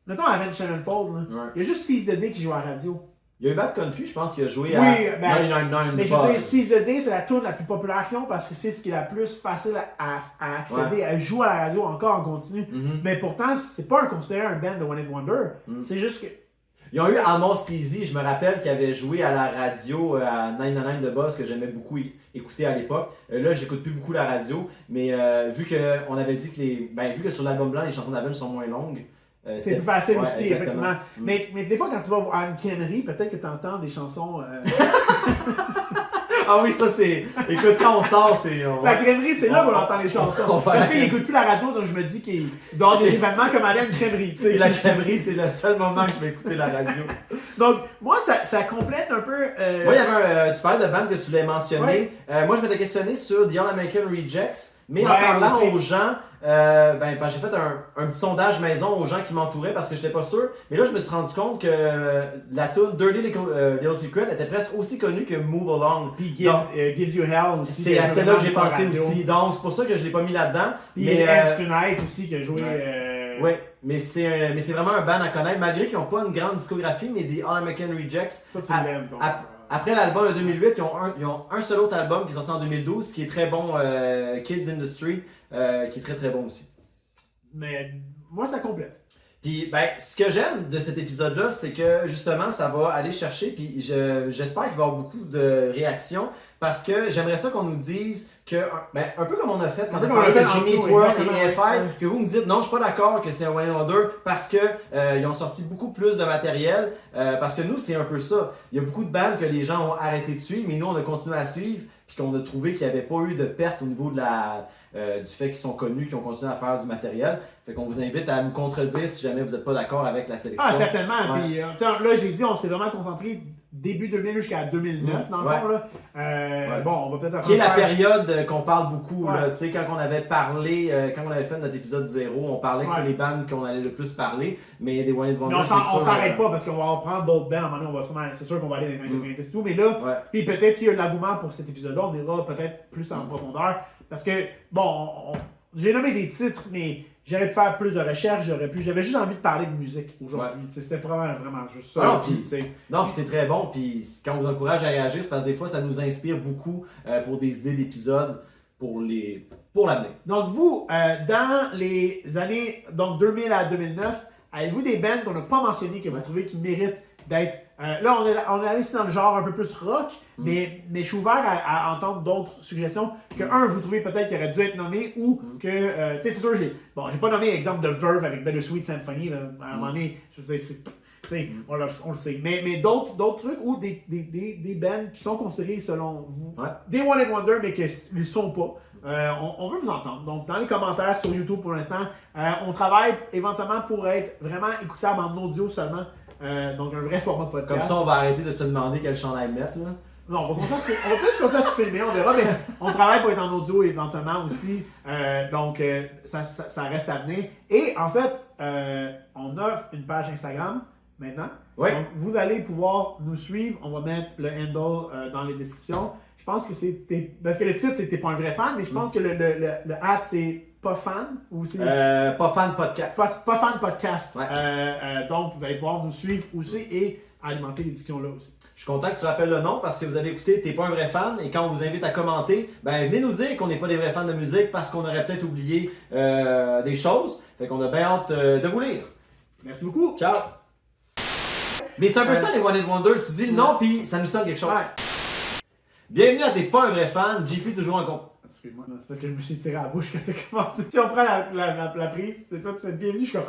mettons Avenged Sevenfold, il y a juste Seize the Day qui joue à la radio. Il y a eu Bad Country, je pense, qui a joué à 999. Mais je veux dire, Seize the Day, c'est la tune la plus populaire qu'ils ont parce que c'est ce qui est la plus facile à accéder. Elle joue à la radio encore en continu. Mais pourtant, c'est pas considéré un band de One Hit Wonder. C'est juste que. Ils ont eu Almost Easy, je me rappelle, qui avait joué à la radio à 999 de Buzz, que j'aimais beaucoup écouter à l'époque. Là, j'écoute plus beaucoup la radio, mais vu qu'on avait dit que vu que sur l'album blanc, les chansons d'Avenge sont moins longues. C'est plus facile aussi, exactement. effectivement. Mais des fois, quand tu vas à une cannerie, peut-être que tu entends des chansons. Ah oui, ça c'est. Écoute, quand on sort, c'est. La crèmerie, c'est là où on entend les chansons. Tu sais, il écoute plus la radio, donc je me dis qu'il doit avoir des événements comme aller à une crèmerie. Et la crèmerie, c'est le seul moment que je vais écouter la radio. Donc, moi, ça complète un peu. Moi, il y avait tu parlais de band que tu l'as mentionné. Moi, je m'étais questionné sur The All American Rejects, mais en parlant aux gens, J'ai fait un petit sondage maison aux gens qui m'entouraient parce que j'étais pas sûr. Mais là, je me suis rendu compte que la tune Dirty Little Secret était presque aussi connue que Move Along. Puis Donc, Gives You Hell aussi. c'est à celle-là que j'ai pensé aussi. Donc, c'est pour ça que je l'ai pas mis là-dedans. Puis Mais Ends Tonight aussi qui a joué. ouais, mais c'est vraiment un band à connaître, malgré qu'ils n'ont pas une grande discographie, mais des All American Rejects. Toi, tu l'aimes, donc. Après l'album de 2008, ils ont un seul autre album qui est sorti en 2012, qui est très bon, Kids Industry, qui est très très bon aussi. Mais moi, ça complète. Puis, ce que j'aime de cet épisode-là, c'est que justement, ça va aller chercher, puis j'espère qu'il va y avoir beaucoup de réactions, parce que j'aimerais ça qu'on nous dise que, un peu comme on a fait quand on a parlé de Jimmy Twerk et EFI, que vous me dites non, je suis pas d'accord que c'est un One Wonder parce que ils ont sorti beaucoup plus de matériel, parce que nous, c'est un peu ça. Il y a beaucoup de bandes que les gens ont arrêté de suivre, mais nous, on a continué à suivre, puis qu'on a trouvé qu'il n'y avait pas eu de perte au niveau de du fait qu'ils sont connus, qu'ils ont continué à faire du matériel. Fait qu'on vous invite à nous contredire si jamais vous n'êtes pas d'accord avec la sélection. Ah, certainement. Ouais. Puis, là, je l'ai dit, on s'est vraiment concentré début 2000 jusqu'à 2009, dans le fond. Là. Bon, on va peut-être... Qui est la période qu'on parle beaucoup. Ouais. Là, tu sais, quand on avait parlé, quand on avait fait notre épisode 0, on parlait que c'est les bandes qu'on allait le plus parler, mais des One Hit Wonder, mais on s'arrête pas parce qu'on va en prendre d'autres bands. À un moment donné, on va sûrement... C'est sûr qu'on va aller dans les années 90 et tout, mais là, puis peut-être s'il y a de l'engouement pour cet épisode-là, on ira peut-être plus en profondeur. Parce que, bon, j'ai nommé des titres, mais j'aurais pu faire plus de recherches, j'avais juste envie de parler de musique aujourd'hui. C'était vraiment juste ça. Puis c'est très bon. Puis quand on vous encourage à réagir, c'est parce que des fois, ça nous inspire beaucoup pour des idées d'épisodes pour l'avenir. Donc vous, dans les années 2000 à 2009, avez-vous des bands qu'on n'a pas mentionnées que vous trouvez qui méritent d'être... là, on est allé ici dans le genre un peu plus rock, mais je suis ouvert à entendre d'autres suggestions que, vous trouvez peut-être qu'il aurait dû être nommé ou que... tu sais, c'est sûr, j'ai pas nommé l'exemple de Verve avec Bittersweet Symphony, là, à un moment donné, je veux dire, on le sait. Mais d'autres trucs ou des bands qui sont considérés selon vous, des One Hit Wonder, mais qui ne le sont pas. On veut vous entendre. Donc, dans les commentaires sur YouTube pour l'instant, on travaille éventuellement pour être vraiment écoutable en audio seulement. Donc, un vrai format podcast. Comme ça, on va arrêter de se demander quel chandail mettre. Là. Non, on va plus comme ça se filmer, on verra, mais on travaille pour être en audio éventuellement aussi. Donc, ça reste à venir. Et en fait, on offre une page Instagram maintenant. Oui. Donc, vous allez pouvoir nous suivre. On va mettre le handle dans les descriptions. Je pense que parce que le titre, c'est T'es pas un vrai fan, mais je pense que le hat, c'est pas fan ou c'est. Pas fan podcast. Pas fan podcast. Ouais. Donc, vous allez pouvoir nous suivre aussi et alimenter les discussions là aussi. Je suis content que tu rappelles le nom parce que vous avez écouté T'es pas un vrai fan et quand on vous invite à commenter, venez nous dire qu'on n'est pas des vrais fans de musique parce qu'on aurait peut-être oublié des choses. Fait qu'on a bien hâte de vous lire. Merci beaucoup. Ciao! Mais c'est un peu ça les One Hit Wonder, tu dis le nom puis ça nous sonne quelque chose. Bienvenue à T'es pas un vrai fan, JP toujours en compte. Excuse-moi, c'est parce que je me suis tiré à la bouche quand t'as commencé. Si on prend la prise, c'est toi, tu fais bienvenue, je suis comme